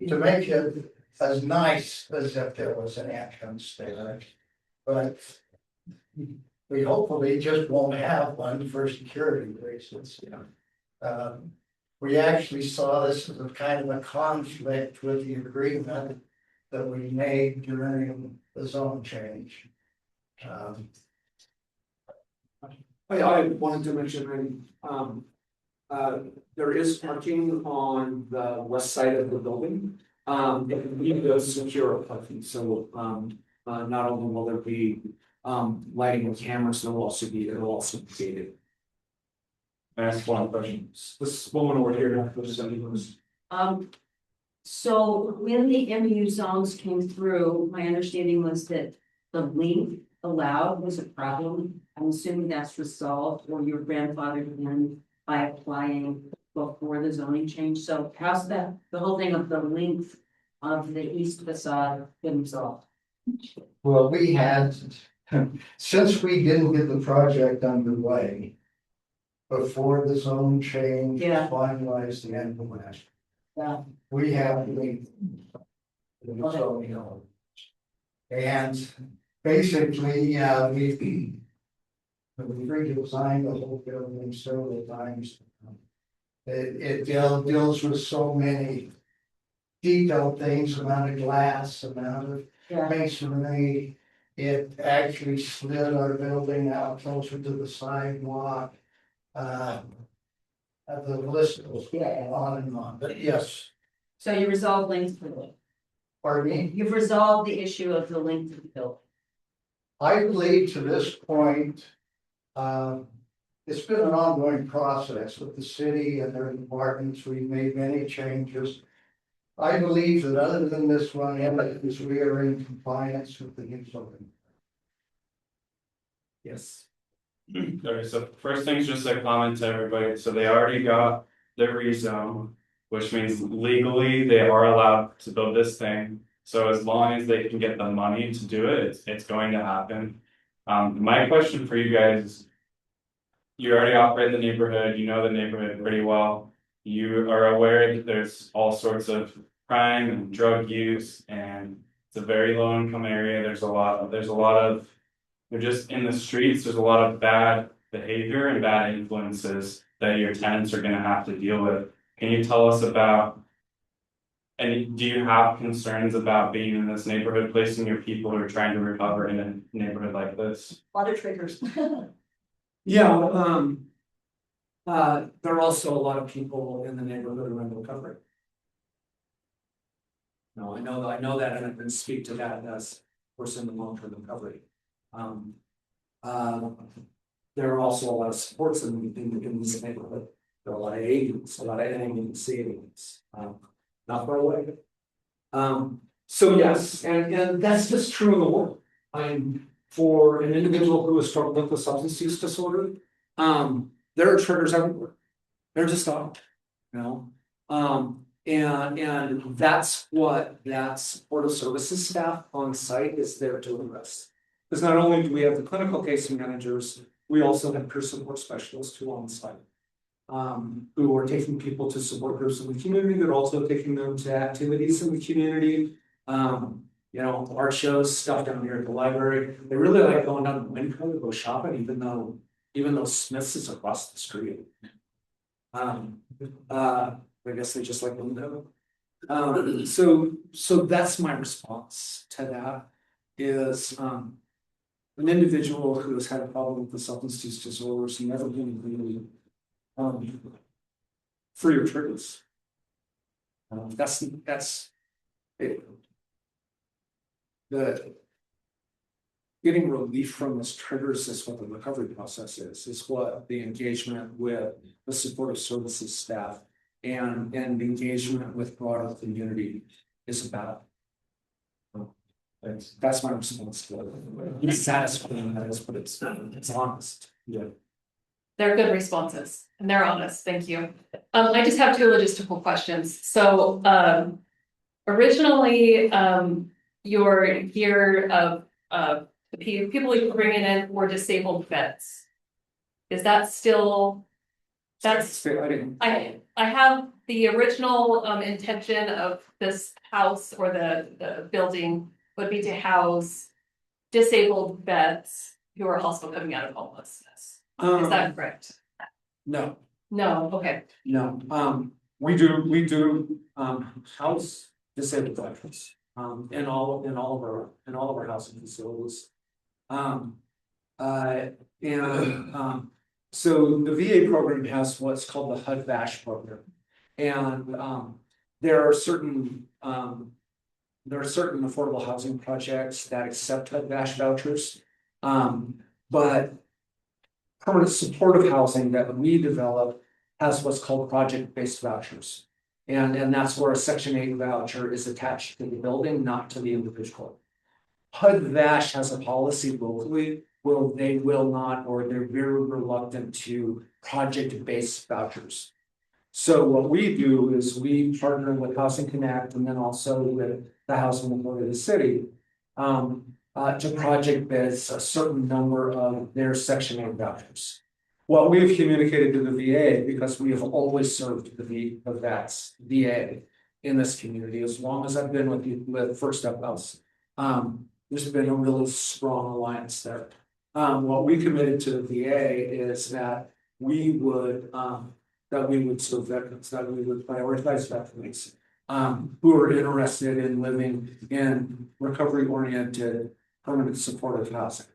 to make it as nice as if there was an entrance there. But we hopefully just won't have one for security reasons. We actually saw this as a kind of a conflict with the agreement that we made during the zone change. I wanted to mention, there is parking on the west side of the building. We do secure parking, so not only will there be lighting and cameras, it'll also be gated. Ask one question. This woman over here, So when the MU zones came through, my understanding was that the length allowed was a problem. I'm assuming that's resolved, or your grandfather then by applying before the zoning change. So how's that, the whole thing of the length of the east facade been resolved? Well, we had, since we didn't get the project underway. Before the zone change was Yeah. finalized the end of last. Yeah. We have the. zoning. And basically, we redesigned the whole building several times. It deals with so many detailed things, amount of glass, amount of Yeah. masonry. It actually slid our building out closer to the sidewalk. The list goes on and on, but yes, So you resolved length for the, pardon me. you've resolved the issue of the length of the building. I believe to this point, it's been an ongoing process with the city and their departments. We've made many changes. I believe that other than this one, is we are in compliance with the new zoning. Yes. Okay, so first thing's just a comment to everybody, so they already got their rezone, which means legally they are allowed to build this thing. So as long as they can get the money to do it, it's going to happen. My question for you guys is, you already operate the neighborhood, you know the neighborhood pretty well. You are aware that there's all sorts of crime and drug use, and it's a very low income area. There's a lot of they're just in the streets, there's a lot of bad behavior and bad influences that your tenants are gonna have to deal with. Can you tell us about, and do you have concerns about being in this neighborhood, placing your people who are trying to recover in a neighborhood like this? A lot of triggers. Yeah, there are also a lot of people in the neighborhood around recovery. No, I know that, and I can speak to that as a person in long-term recovery. There are also a lot of supports in this neighborhood. There are a lot of agents, a lot of NMC agents, not far away. So yes, and that's just true in the world. For an individual who is struggling with substance use disorder, there are triggers everywhere. They're just not, you know. And that's what that supportive services staff on site is there to address. Because not only do we have the clinical case managers, we also have peer support specialists who are on site. Who are taking people to support groups in the community, but also taking them to activities in the community. You know, art shows, stuff down here at the library. They really like going down to Winco to go shopping, even though Smith's is across the street. I guess they just like Winco. So that's my response to that is an individual who has had a problem with the substance use disorders, never been really for your triggers. That's it. The getting relief from those triggers is what the recovery process is what the engagement with the supportive services staff and the engagement with broader community is about. That's my response to it. It's satisfying, but it's honest. Yeah. They're good responses and they're honest. Thank you. I just have two logistical questions. So, originally, your year of, the people you were bringing in were disabled vets. Is that still? That's, I have the original, intention of this house or the building would be to house disabled vets who are also coming out of homelessness. Is that correct? No. No, okay. No, we do house disabled veterans in all of our housing facilities. So the VA program has what's called the HUD-VASH program, and there are certain affordable housing projects that accept HUD-VASH vouchers, but permanent supportive housing that we develop has what's called project-based vouchers. And that's where a section 8 voucher is attached to the building, not to the individual. HUD Vash has a policy locally, they will not, or they're very reluctant to project-based vouchers. So what we do is we partner with Housing Connect and then also with the Housing Authority of the city. To project base a certain number of their Section 8 vouchers. What we've communicated to the VA, because we have always served the VA in this community, as long as I've been with First Step House. There's been a really strong alliance there. What we committed to the VA is that we would serve veterans, that we would prioritize veterans who are interested in living in recovery-oriented permanent supportive housing.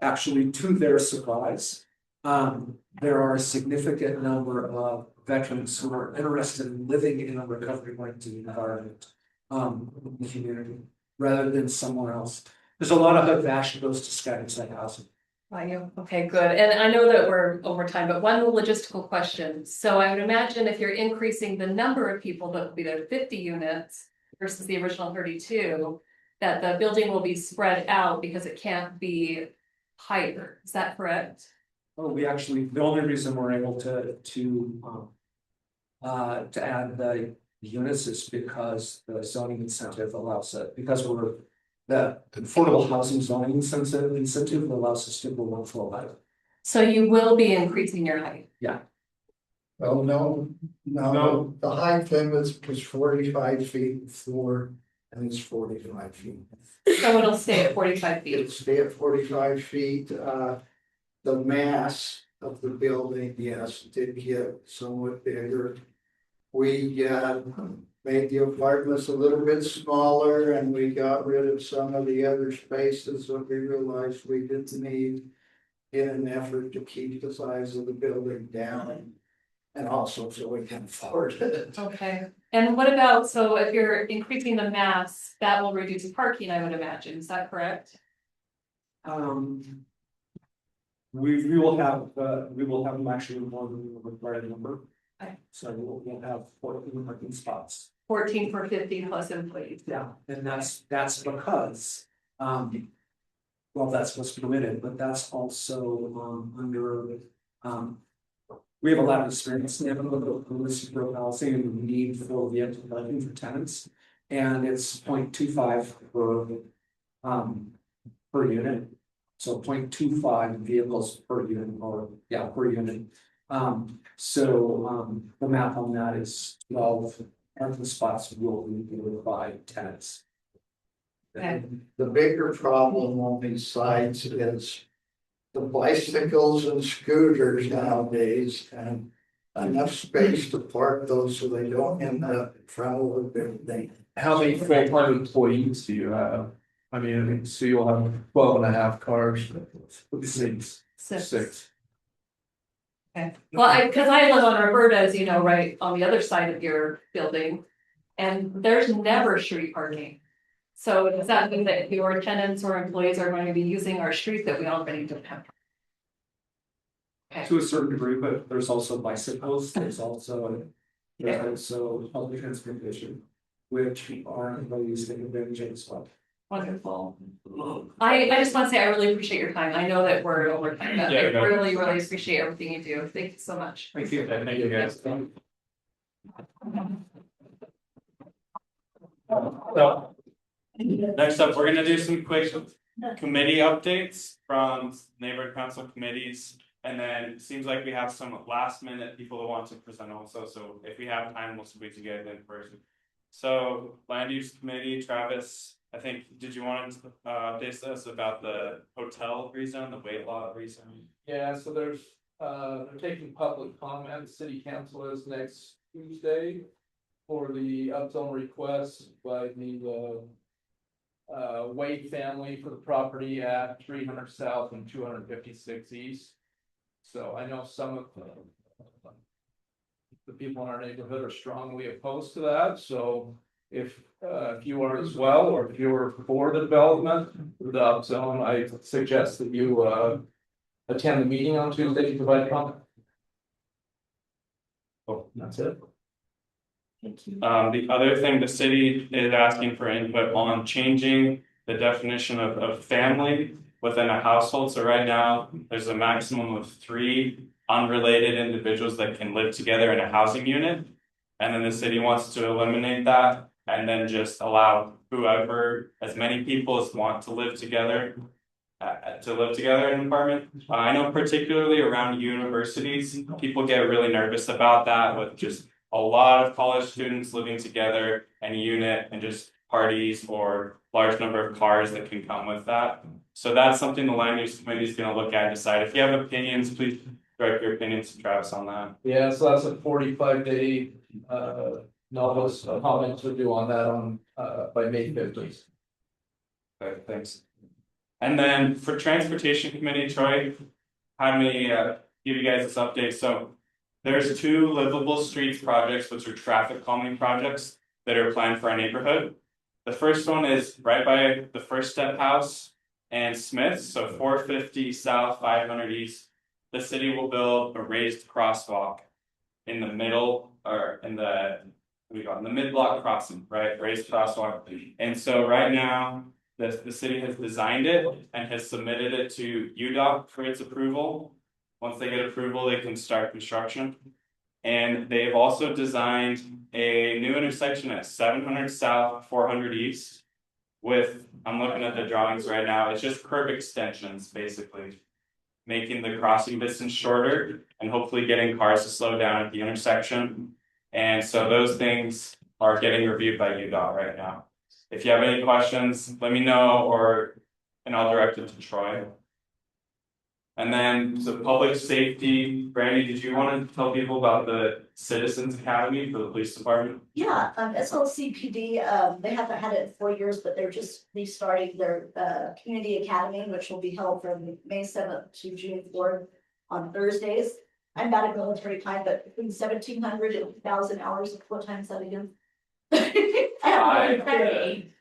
Actually, to their surprise, there are a significant number of veterans who are interested in living in a recovery-oriented environment in the community, rather than somewhere else. There's a lot of HUD Vash that goes to scattered site housing. Okay, good. And I know that we're over time, but one logistical question. So I would imagine if you're increasing the number of people that will be there, 50 units versus the original 32, that the building will be spread out because it can't be higher. Is that correct? Oh, the only reason we're able to add the units is because the zoning incentive allows it, because the affordable housing zoning incentive allows us to go one floor higher. So you will be increasing your height? Yeah. Well, no, the height limit was 45 feet floor and it's 45 feet. So it'll stay at 45 feet? It'll stay at 45 feet. The mass of the building, yes, did get somewhat bigger. We made the apartments a little bit smaller and we got rid of some of the other spaces that we realized we didn't need in an effort to keep the size of the building down. And also so we can afford it. Okay. And what about, so if you're increasing the mass, that will reduce parking, I would imagine. Is that correct? We will have them actually more than the required number. Okay. So we'll have 14 parking spots. 14 for 50 plus employees. Yeah, and that's because, well, that's what's permitted, but that's also under, we have a lot of experience in the housing and the need for vehicle parking for tenants, and it's 0.25 per unit. So 0.25 vehicles per unit, per unit. The math on that is 12 parking spots will be given by tenants. Okay. The bigger problem on these sites is the bicycles and scooters nowadays, and enough space to park those so they don't end up in front of the building. How many full-time employees do you have? I mean, so you'll have 12 and a half cars. Six. Okay, well, because I live on Roberta, as you know, right on the other side of your building, and there's never street parking. So does that mean that your tenants or employees are going to be using our street that we already don't have? Okay. To a certain degree, but there's also bicycles, there's also public transportation, which our employees take advantage of as well. Wonderful. I just want to say I really appreciate your time. I know that we're over time, but I really appreciate everything you do. Thank you so much. Thank you. Thank you guys. So next up, we're gonna do some quick committee updates from neighborhood council committees. And then it seems like we have some last minute people that want to present also. So if we have time, we'll squeeze you guys in person. So land use committee, Travis, I think, did you want to update us about the hotel rezone, the weight lot rezone? Yeah, so they're taking public comment. City council is next Tuesday for the upzone request by the Wade family for the property at 300 South and 256 East. So I know some of the people in our neighborhood are strongly opposed to that. So if you are as well, or if you're for the development of the upzone, I suggest that you attend the meeting on Tuesday to provide comment. That's it. The other thing, the city is asking for input on changing the definition of family within a household. So right now, there's a maximum of 3 unrelated individuals that can live together in a housing unit. And then the city wants to eliminate that and then just allow whoever, as many people as want to live together in an apartment. I know particularly around universities, people get really nervous about that with just a lot of college students living together in a unit and just parties or large number of cars that can come with that. So that's something the land use committee is going to look at and decide. If you have opinions, please direct your opinions to Travis on that. Yeah, so that's a 45-day, notice, comments are due on that on, by May 15th. Okay, thanks. And then for transportation committee, Troy had me give you guys this update. So there's 2 livable streets projects, which are traffic calming projects that are planned for our neighborhood. The first one is right by the First Step House and Smith, so 450 South, 500 East. The city will build a raised crosswalk in the middle, or in the mid-block crossing, right? Raised crosswalk. And so right now, the city has designed it and has submitted it to UDOT for its approval. Once they get approval, they can start construction. And they've also designed a new intersection at 700 South, 400 East with, I'm looking at the drawings right now, it's just curb extensions, basically, making the crossing distance shorter and hopefully getting cars to slow down at the intersection. And so those things are getting reviewed by UDOT right now. If you have any questions, let me know, and I'll direct it to Troy. And then the public safety, Brandy, did you want to tell people about the Citizens Academy for the police department? Yeah, SLCPD, they haven't had it in 4 years, but they're just restarting their community academy, which will be held from May 7th to June 4th on Thursdays. I'm bad at military time, but between 1,700 and 1,000 hours, what time is that again?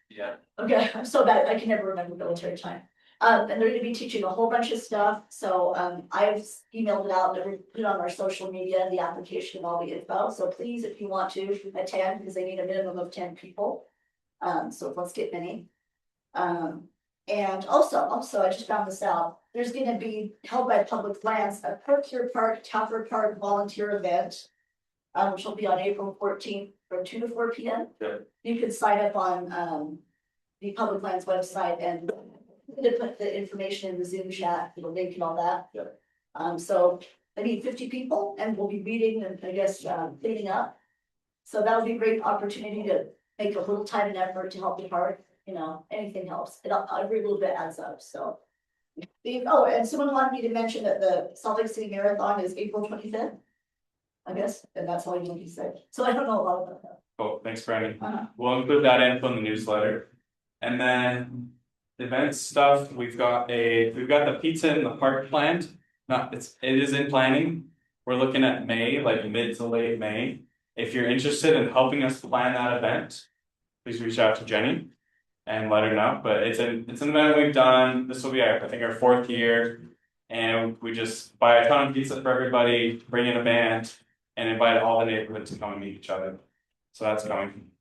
Yeah. Okay, I'm so bad, I can never remember military time. And they're gonna be teaching a whole bunch of stuff, so I've emailed it out, and put it on our social media, the application and all the info, so please, if you want to attend, because they need a minimum of 10 people. So let's get many. And also, I just found this out, there's gonna be held by Public Lands, a Procure Park, Taffer Park volunteer event. Which will be on April 14th from 2 to 4 p.m. Good. You can sign up on the Public Lands website and put the information in the Zoom chat, the link and all that. Yeah. So I need 50 people and we'll be reading and I guess cleaning up. So that'll be a great opportunity to make a little time and effort to help the park. You know, anything helps. Every little bit adds up. So, oh, and someone wanted me to mention that the Salt Lake City Marathon is April 25th. I guess, and that's all you need to say. So I don't know a lot about that. Cool, thanks, Brandon. We'll include that info in the newsletter. And then event stuff, we've got the pizza in the park planned. It is in planning. We're looking at May, like mid to late May. If you're interested in helping us plan that event, please reach out to Jenny and let her know. But it's an event we've done. This will be I think our 4th year. And we just buy a ton of pizza for everybody, bring in a band, and invite all the neighborhood to come and meet each other. So that's coming.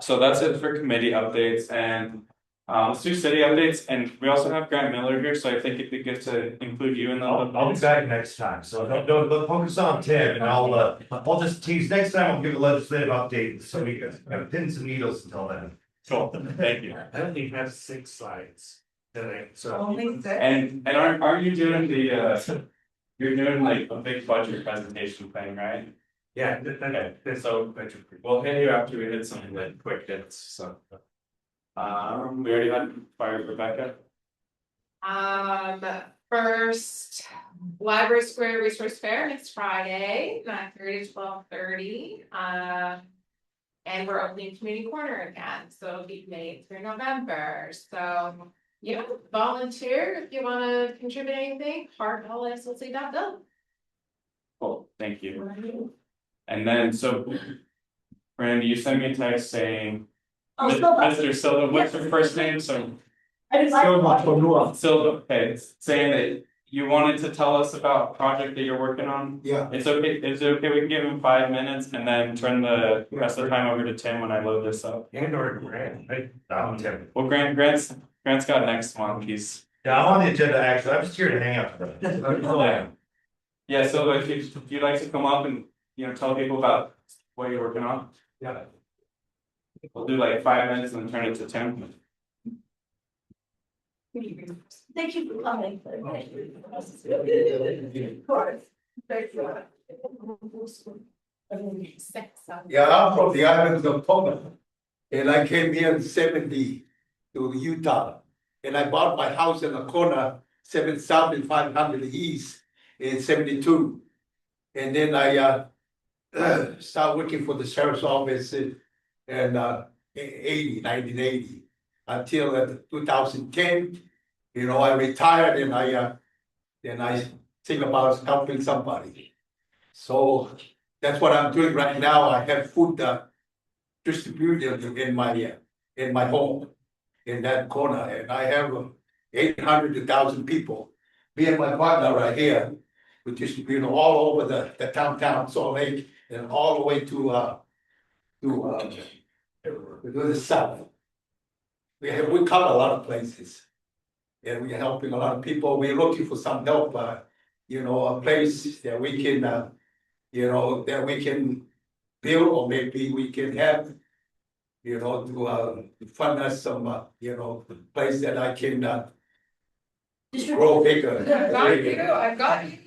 So that's it for committee updates, and let's do city updates. And we also have Grant Miller here, so I think it'd be good to include you in the. I'll be back next time, so don't focus on Tim, and I'll just tease. Next time I'll give a legislative update, so we have pins and needles until then. Cool, thank you. I only have 6 slides today, so. Only 6? And aren't you doing the you're doing like a big budget presentation thing, right? Yeah, Okay, so we'll hit you after we hit some like quick hits, so. We already had fire Rebecca. First, Library Square Resource Fair next Friday, 9:30 to 12:30. And we're opening Community Corner again, so it'll be May through November. So, yeah, volunteer if you want to contribute anything. Park@slc.gov. Cool, thank you. And then, so, Brandy, you sent me a text saying, Mr. Silva, what's your first name? So. I didn't like Silva, okay, saying that you wanted to tell us about a project that you're working on? Yeah. It's okay, is it okay, we can give him 5 minutes and then turn the rest of the time over to Tim when I load this up? And or Grant, right? Tim. Well, Grant's got next month, he's. Yeah, I'm on the agenda, actually, I'm just here to hang out. Yeah, so if you'd like to come up and, tell people about what you're working on. Yeah. We'll do like 5 minutes and then turn it to Tim. Thank you for coming. Of course. Thank you. Yeah, I'm from the islands of Tonga. And I came here in 70 to Utah. And I bought my house in the corner, 7,500 East in 72. And then I started working for the sheriff's office in 1980, until 2010. I retired and I think about helping somebody. So that's what I'm doing right now. I have food distributed in my home in that corner, and I have 800 to 1,000 people. Me and my partner right here, we distribute all over the downtown Salt Lake and all the way to the south. We cover a lot of places. And we're helping a lot of people. We're looking for some help, a place that we can, that we can build, or maybe we can have, to fund us some, place that I can grow bigger. I've got you.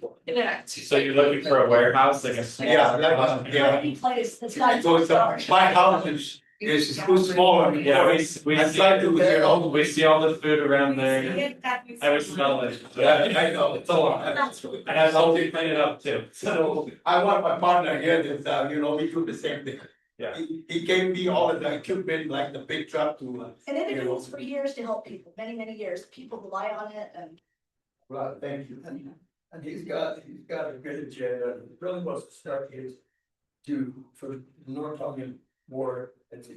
So you're looking for a warehouse, like a small. Yeah. Place that's So my house is too small. Yeah, we try to, we see all the food around there. I would smell it. Yeah, I know, it's a lot. And I'd love to clean it up too. So I want my partner here that, we do the same thing. Yeah. He gave me all of the equipment, like the big truck to. And they've been doing this for years to help people, many, many years. People rely on it and. Right, thank you. And he's got a good agenda. Really wants to start his for North Tongan War. It's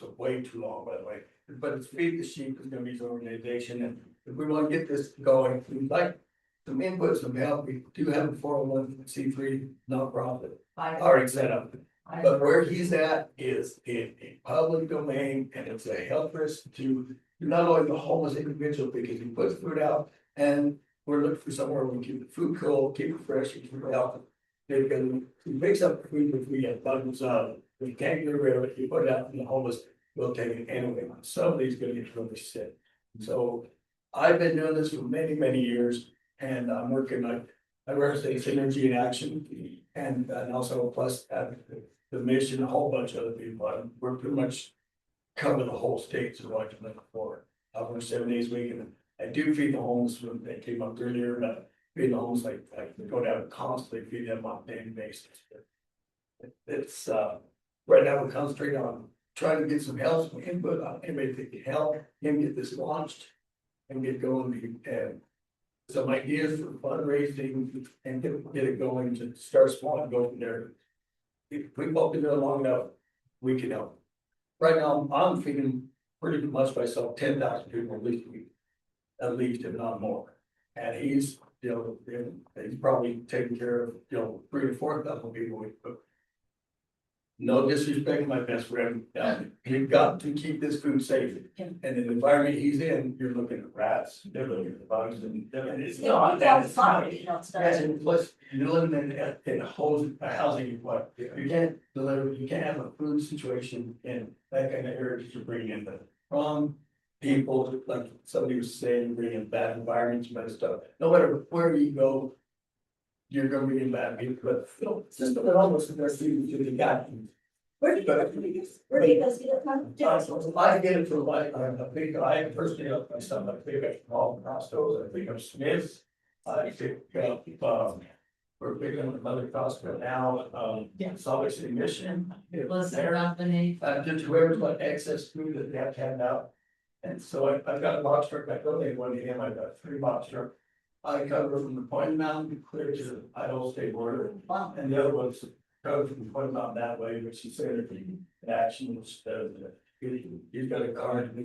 a way too long, by the way, but it's Feed the Sheep is gonna be his organization, and if we wanna get this going, we'd like some input, some help. We do have a 401c3 nonprofit already set up. But where he's at is in a public domain, and it's a help risk to not only the homeless individual, because he puts food out, and we're looking for somewhere we can keep the food cold, keep it fresh, and keep it healthy. Because he picks up the food if we have buttons on. If you can't get rid of it, you put it out in the homeless, we'll take it anyway. Somebody's gonna get really sick. So I've been doing this for many, many years, and I'm working like I represent Synergy in Action, and also plus the mission, a whole bunch of other people. We're pretty much cover the whole state, so I can look forward. I work 7 days a week, and I do feed the homeless when they came up earlier, but feed the homeless like I go down and constantly feed them on a daily basis. It's right now we're concentrating on trying to get some help, some input on anybody that can help him get this launched and get going, and some ideas for fundraising and get it going, to start small and go from there. If we've all been there long enough, we can help. Right now, I'm feeding pretty much myself 10,000 people at least, if not more. And he's, he's probably taking care of, 3,000 to 4,000 people. No disrespect to my best friend, you've got to keep this food safe. And in the environment he's in, you're looking at rats, they're looking at bugs, and it's not that. It's not. And plus, you're living in a housing, what, you can't deliver, you can't have a food situation in that kind of area to bring in the wrong people, like somebody was saying, bring in bad environments, bad stuff. No matter where you go, you're gonna be in bad people, but just almost the best thing you got. Where do you guys get it from? I get it from I personally help myself, I think I all Costco's, I think of Smith's. I think we're big on another Costco now, Salt Lake City, Michigan. Listen, company. Just whoever's got excess food that they have to hand out. And so I've got a box truck, I donate one to him, I've got 3 box trucks. I cover from the Point Mountain clear to the Idaho State border. And the other one's covered from the Point Mountain that way, which he said in action, which he's got a card.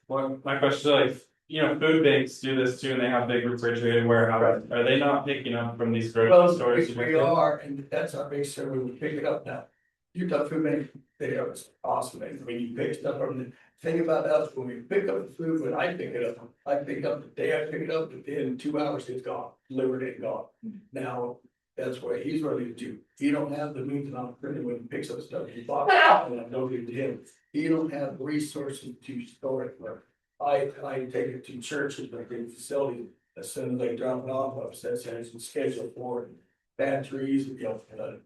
Well, my question is, like, you know, food banks do this too, and they have big refrigerated warehouses. Are they not picking up from these grocery Well, stores? we are, and that's our big service, we pick it up now. You got food bank, they are awesome, and when you pick stuff from the, thing about us, when we pick up the food, when I pick it up, I pick up the day I pick it up, within 2 hours, it's gone, delivered and gone. Now, that's what he's running to, he don't have the means and opportunity when he picks up stuff, he bought it, and I don't give it to him. He don't have the resources to store it, where I take it to churches, like in facilities, as soon as they drop it off, upstairs, there's a schedule for it. Pantries, you know,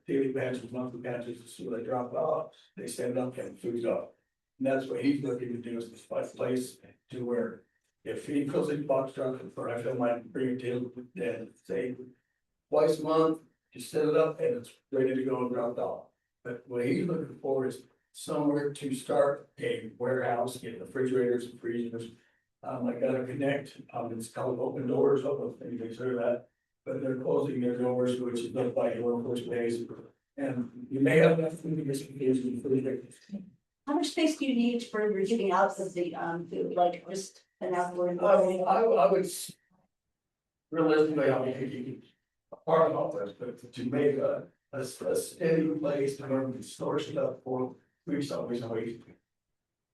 daily pantries, monthly pantries, as soon as they drop it off, they send up and food up. And that's what he's looking to do, is to find a place to where, if he fills his box truck, or I feel like bring it to him, and say, twice a month, just set it up and it's ready to go and drop it off. But what he's looking for is somewhere to start a warehouse, get refrigerators and freezers. I gotta connect, it's called open doors, open things, they say that. But they're closing their doors, which is not by your first days. And you may have enough food to get some kids in food. How much space do you need for getting out of the, food, like just enough for? I would. Realistically, I'll be thinking a part of this, but to make a steady place to where we can store stuff for weeks, always.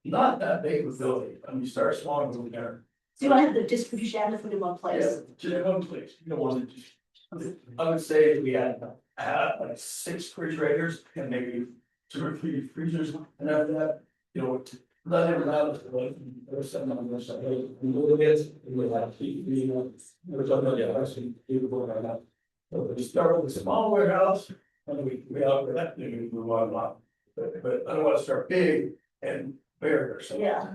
Not that big of a building, I mean, you start small and go there. So you want to have the distribution and the food in one place? Yeah, just in one place, you don't want to just. I would say we had like 6 refrigerators and maybe 2 or 3 freezers, and after that, you know, let it out, there's something on this side, we little bits, we have heat, there's something else, people right now. So we start with a small warehouse, and we out with that, then we move on a lot. But I don't want to start big and bare or something. Yeah.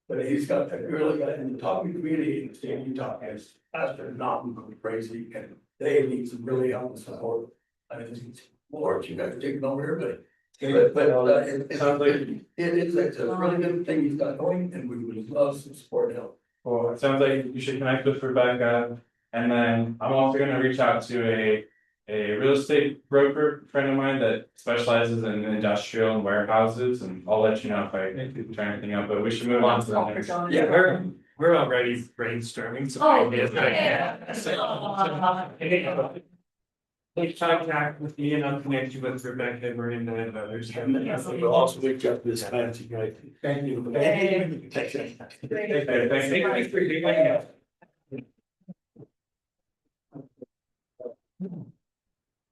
But he's got, really got in the talking community in the state of Utah has astronomically crazy, and they need some really help and support. I think more you guys are taking over here, but it sounds like it's a really good thing he's got going, and we would love some support and help. Well, it sounds like you should connect with Rebecca, and then I'm also gonna reach out to a real estate broker friend of mine that specializes in industrial and warehouses, and I'll let you know if I can try anything out, but we should move on to the next. Yeah, we're already brainstorming some ideas. Take contact with me and I'll connect you with Rebecca, Miranda and others. We'll also reach out to this Clancy guy. Thank you. Thanks for being here.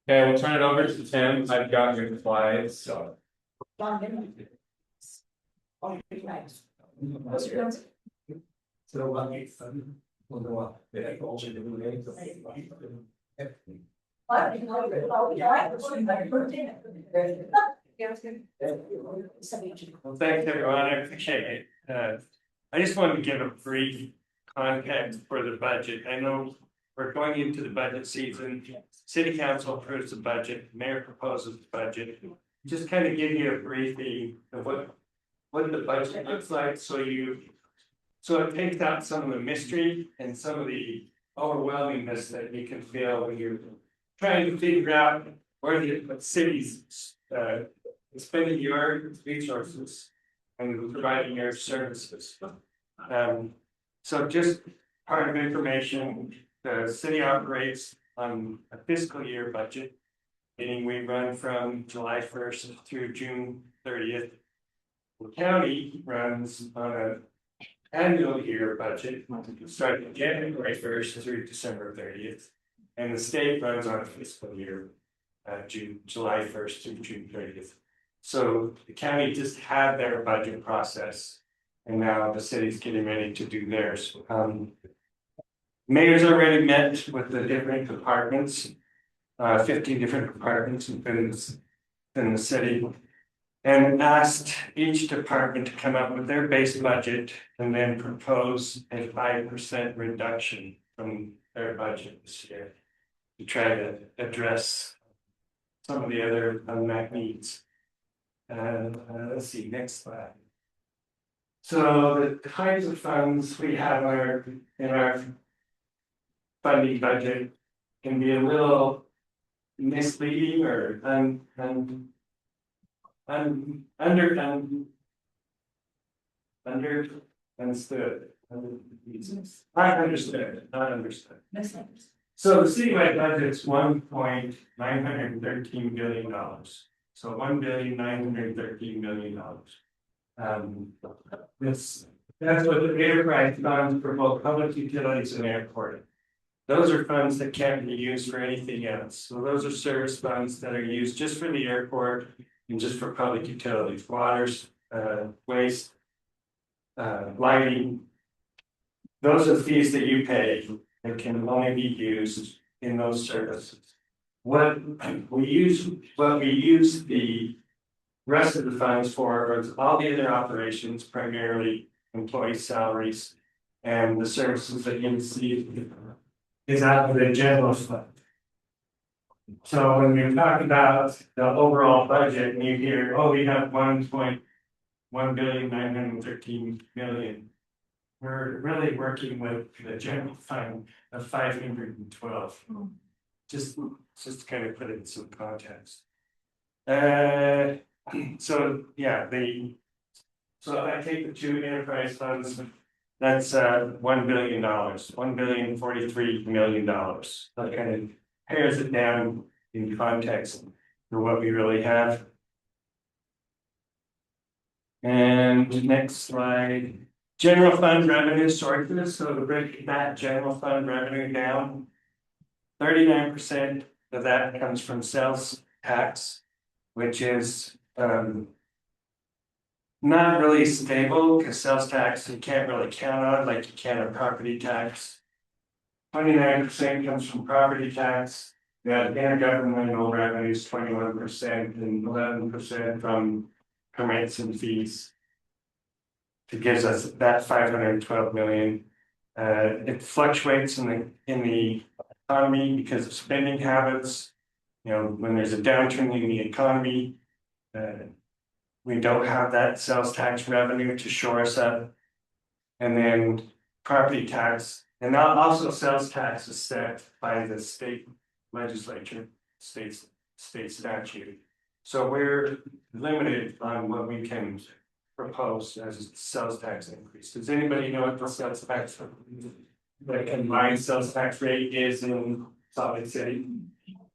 Okay, we'll turn it over to Tim. I've got your slides, so. Well, thanks everyone, I appreciate it. I just wanted to give a brief context for the budget. I know we're going into the budget season. City council approves the budget, mayor proposes the budget. Just kind of give you a briefing of what the budget looks like, so it takes out some of the mystery and some of the overwhelmingness that you can feel when you're trying to figure out where the city's spending your resources and providing your services. So just part of information, the city operates on a fiscal year budget, meaning we run from July 1st through June 30th. The county runs on an annual year budget, starting January 1st through December 30th. And the state runs on a fiscal year, July 1st through June 30th. So the county just had their budget process, and now the city's getting ready to do theirs. Mayor's already met with the different departments, 15 different departments in the city, and asked each department to come up with their base budget and then propose a 5% reduction from their budget this year to try to address some of the other unmet needs. Let's see, next slide. So the kinds of funds we have in our funding budget can be a little misleading or understood. I understand, I understand. So the citywide budget's $1.913 billion. So $1,913,000,000. That's what the enterprise funds for both public utilities and airport. Those are funds that can't be used for anything else. So those are service funds that are used just for the airport and just for public utilities, waters, waste, lighting. Those are fees that you pay that can only be used in those services. What we use the rest of the funds for is all the other operations, primarily employee salaries and the services that you receive is out of the general fund. So when you talk about the overall budget and you hear, oh, we have $1,913,000,000. We're really working with the general fund of 512. Just to kind of put it in some context. So yeah, so if I take the two enterprise funds, that's $1 billion, $1,043,000,000. That kind of pares it down in context for what we really have. And next slide. General fund revenue sources. So to break that general fund revenue down, 39% of that comes from sales tax, which is not really stable because sales tax you can't really count on like you can on property tax. 29% comes from property tax. Intergovernmental revenues 21% and 11% from permits and fees. It gives us that 512 million. It fluctuates in the economy because of spending habits. You know, when there's a downturn in the economy, we don't have that sales tax revenue to shore us up. And then property tax, and also sales tax is set by the state legislature, state statute. So we're limited on what we can propose as a sales tax increase. Does anybody know what the sales tax, the combined sales tax rate is in Salt Lake City?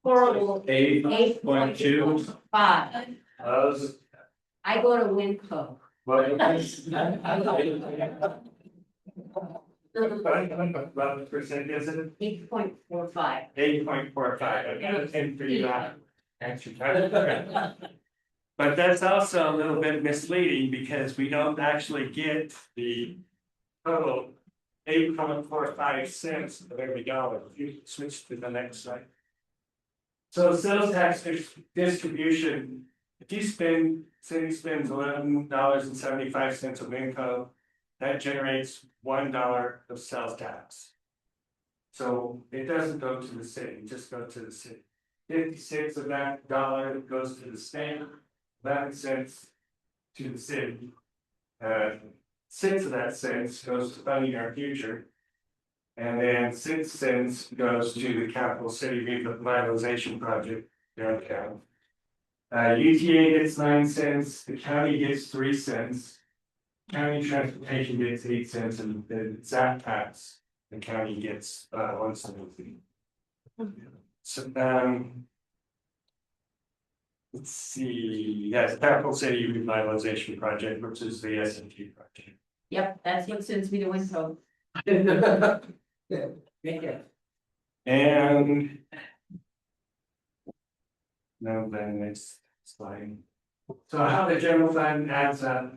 Horrible. 8.25. I go to Winco. What percent is it? 8.45. 8.45. And for you that extra time. But that's also a little bit misleading because we don't actually get the total 8.45 cents of every dollar. If you switch to the next slide. So sales tax distribution, if you city spends $11.75 of income, that generates $1 of sales tax. So it doesn't go to the city, it just goes to the city. 56 of that dollar goes to the state, 11 cents to the city. 6 of that cents goes to funding our future. And then 6 cents goes to the capital city revitalization project downtown. UTA gets 9 cents, the county gets 3 cents. County transportation gets 8 cents, and the ZAP tax, the county gets 1 cent. So let's see, yes, capital city revitalization project, which is the SMT project. Yep, that's what sends me to Winco. And now the next slide. So how the general fund adds up.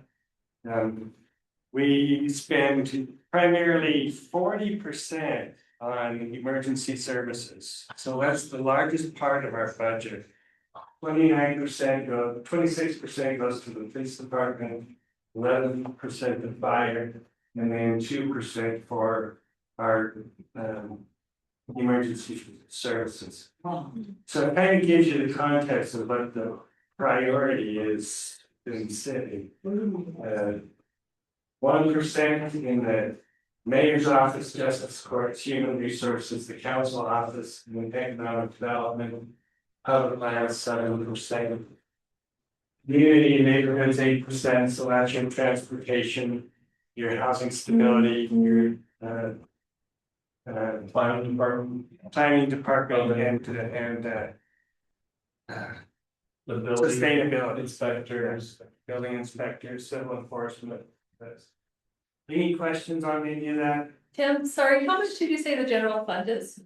We spend primarily 40% on emergency services. So that's the largest part of our budget. 26% goes to the police department, 11% to fire, and then 2% for our emergency services. So it kind of gives you the context of what the priority is in the city. 1% in the mayor's office, justice courts, human resources, the council office, and economic development, public lands 7%. Community and neighborhoods 8%, so that's your transportation, your housing stability, your planning department and The building sustainability inspectors. building inspectors, civil enforcement. Any questions on any of that? Tim, sorry, how much did you say the general fund is?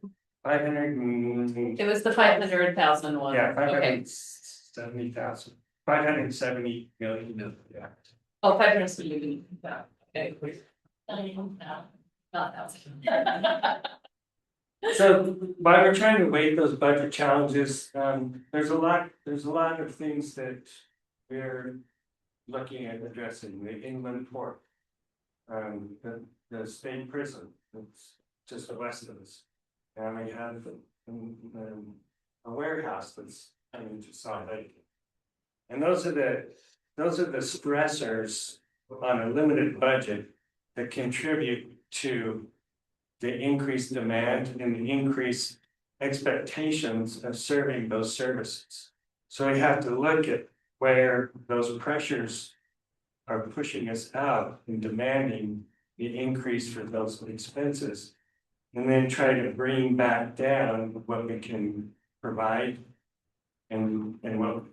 500. It was the 500,000 one. Yeah, Okay. 570,000, 570 million. Yeah. Oh, 570, yeah, okay. Not thousand. So while we're trying to weight those budget challenges, there's a lot of things that we're looking at addressing, the inland port. The state prison, it's just west of us. And we have a warehouse that's coming to Salt Lake. And those are the stressors on a limited budget that contribute to the increased demand and the increased expectations of serving those services. So we have to look at where those pressures are pushing us out and demanding the increase for those expenses. And then try to bring back down what we can provide and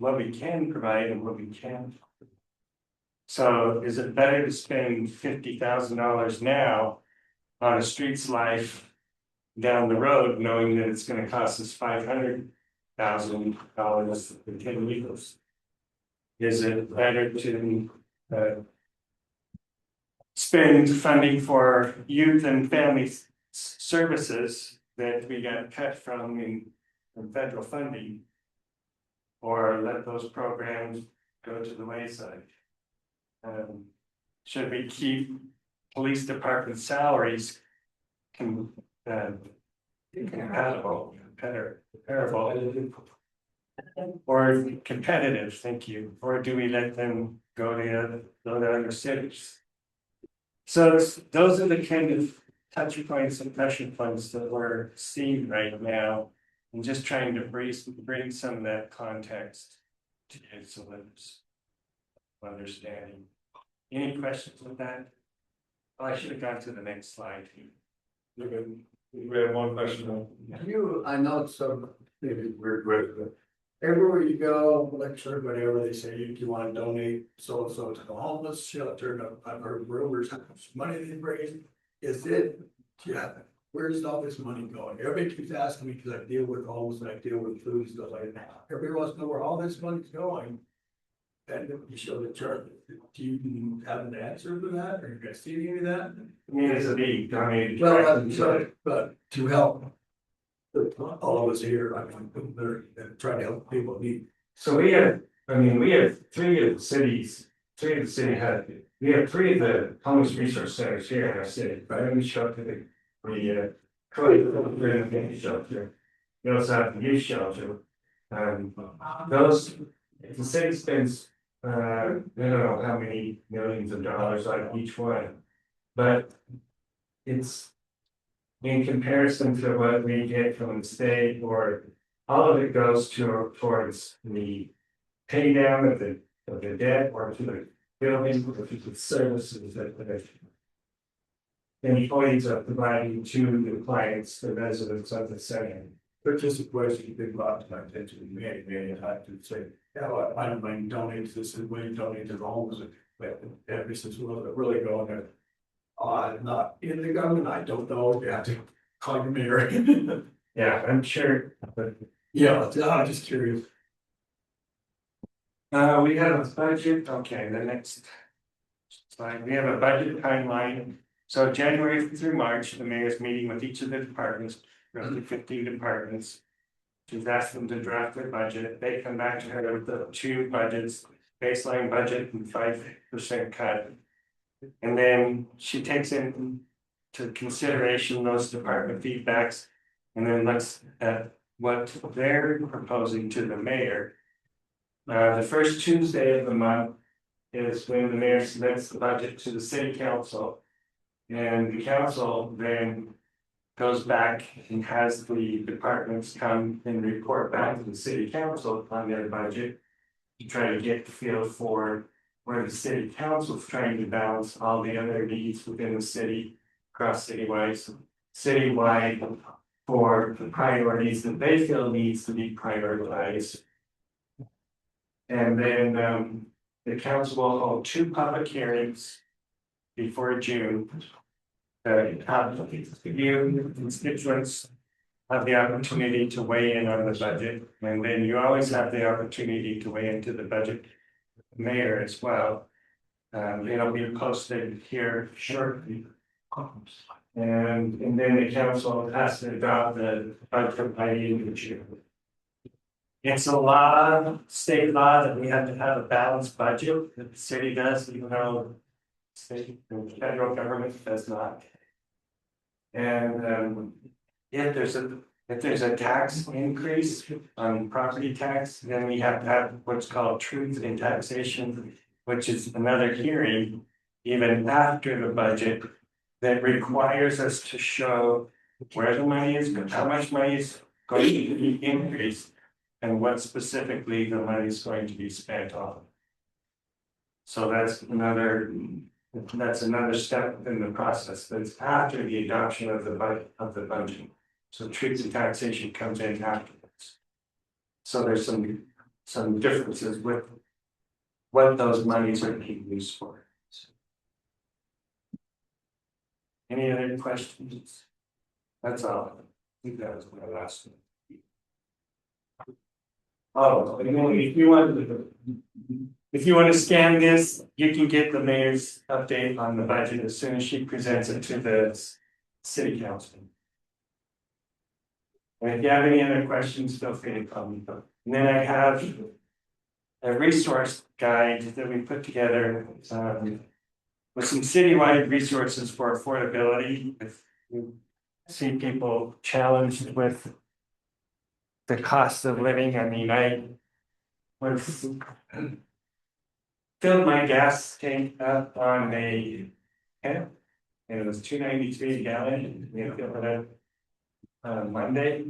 what we can provide and what we can't. So is it better to spend $50,000 now on a streets life down the road, knowing that it's gonna cost us $500,000 for 10 years? Is it better to spend funding for youth and family services that we got cut from in federal funding? Or let those programs go to the wayside? Should we keep police department salaries comparable, or competitive, thank you, or do we let them go to other cities? So those are the kind of touch points and pressure points that we're seeing right now, and just trying to bring some of that context to you so there's understanding. Any questions with that? Oh, I should have gone to the next slide. We have one question. I know it's so maybe weird, but everywhere you go, lecture, whatever, they say you want to donate so and so to the homeless shelter. I've heard rumors how much money they raise. Is it, yeah, where's all this money going? Everybody keeps asking me because I deal with homeless and I deal with food and stuff like that. Everybody wants to know where all this money's going. And you show the chart. Do you have an answer for that, or you guys see any of that? Needs to be donated. Well, but to help all of us here, I mean, they're trying to help people in need. So we have three of the cities, we have three of the homeless resource centers here in our city, right? We shelter, the shelter. We also have the youth shelter. The city spends, I don't know how many millions of dollars on each one, but it's in comparison to what we get from the state, or all of it goes towards the pay down of the debt, or to the building of the services that the employees are providing to the clients, the residents of the center. But just a question, big lot to my attention, many times to say, yeah, well, I don't mind donate to this, and when donate to the homeless, but every since we're really going there. I'm not in the government, I don't know, you have to call your mayor. Yeah, I'm sure, but yeah, I'm just curious. we have a budget, okay, the next slide, we have a budget timeline. So January through March, the mayor's meeting with each of the departments, roughly 15 departments. She's asked them to draft their budget, they come back to her with the two budgets, baseline budget and 5% cut. And then she takes into consideration those department feedbacks, and then looks at what they're proposing to the mayor. The first Tuesday of the month is when the mayor submits the budget to the city council. And the council then goes back and has the departments come and report back to the city council on their budget to try to get the feel for where the city council's trying to balance all the other needs within the city, across citywide for the priorities that they feel needs to be prioritized. And then the council will hold 2 public hearings before June. Have you constituents have the opportunity to weigh in on the budget, and then you always have the opportunity to weigh into the budget, mayor as well. It'll be posted here shortly. And then the council has to adopt the budget by the end of June. It's a law, state law, that we have to have a balanced budget, that the city does, even though the federal government does not. And if there's a tax increase on property tax, then we have to have what's called truth in taxation, which is another hearing, even after the budget, that requires us to show where the money is, how much money is going to be increased, and what specifically the money is going to be spent on. So that's another step in the process. That's after the adoption of the budget. So truth and taxation comes in afterwards. So there's some differences with what those monies are being used for. Any other questions? That's all. I think that was my last one. Oh, if you want to scan this, you can get the mayor's update on the budget as soon as she presents it to the city council. And if you have any other questions, feel free to call me. And then I have a resource guide that we put together with some citywide resources for affordability. If you see people challenged with the cost of living, I mean, I was filled my gas tank up on a and it was $2.93 a gallon. We filled it up on Monday,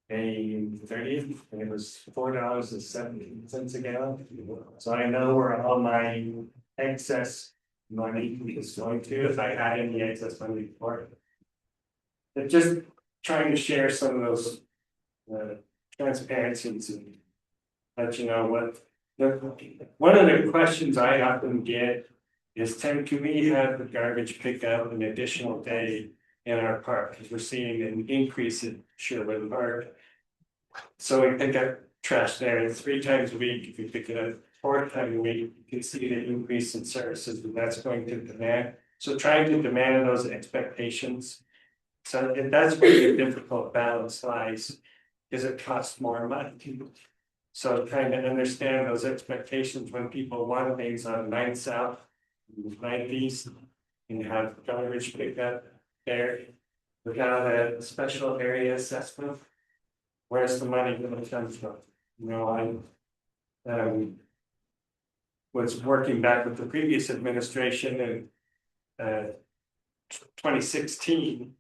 May 30th, and it was $4.17 a gallon. So I know where all my excess money is going to, if I had any excess money for it. But just trying to share some of those transparencies and let you know what. One of the questions I often get is, Tim, can we have the garbage pick up an additional day in our park? Because we're seeing an increase in Sherwood Park. So we pick up trash there 3 times a week. If we pick it up 4 times a week, you can see the increase in services that that's going to demand. So trying to demand those expectations. So that's where the difficult balance lies, because it costs more money. So trying to understand those expectations when people want things on 9th South, 9th East, and have garbage picked up there without a special area assessment. Where's the money going to come from? You know, I was working back with the previous administration in 2016.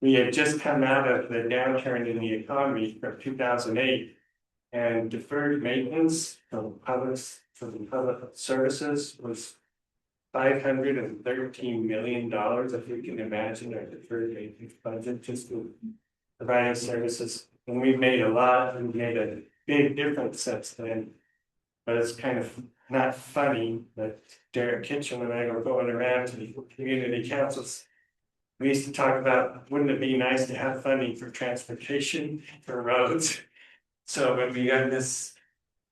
We had just come out of the downturn in the economy from 2008, and deferred maintenance from the public services was $513 million, if you can imagine our deferred maintenance budget just to providing services. And we made a big difference since then. But it's kind of not funny that Derek Kitchen and I were going around to the community councils. We used to talk about, wouldn't it be nice to have funding for transportation, for roads? So when we got this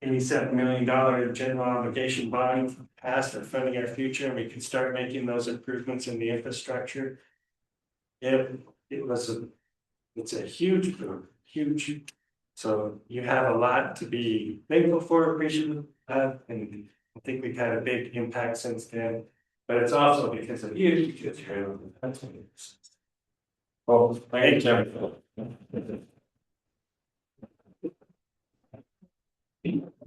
$87 million general obligation bond passed for funding our future, and we can start making those improvements in the infrastructure, it's a huge group, huge. So you have a lot to be thankful for, appreciative of, and I think we've had a big impact since then. But it's also because of you, because you're. Well, thank you.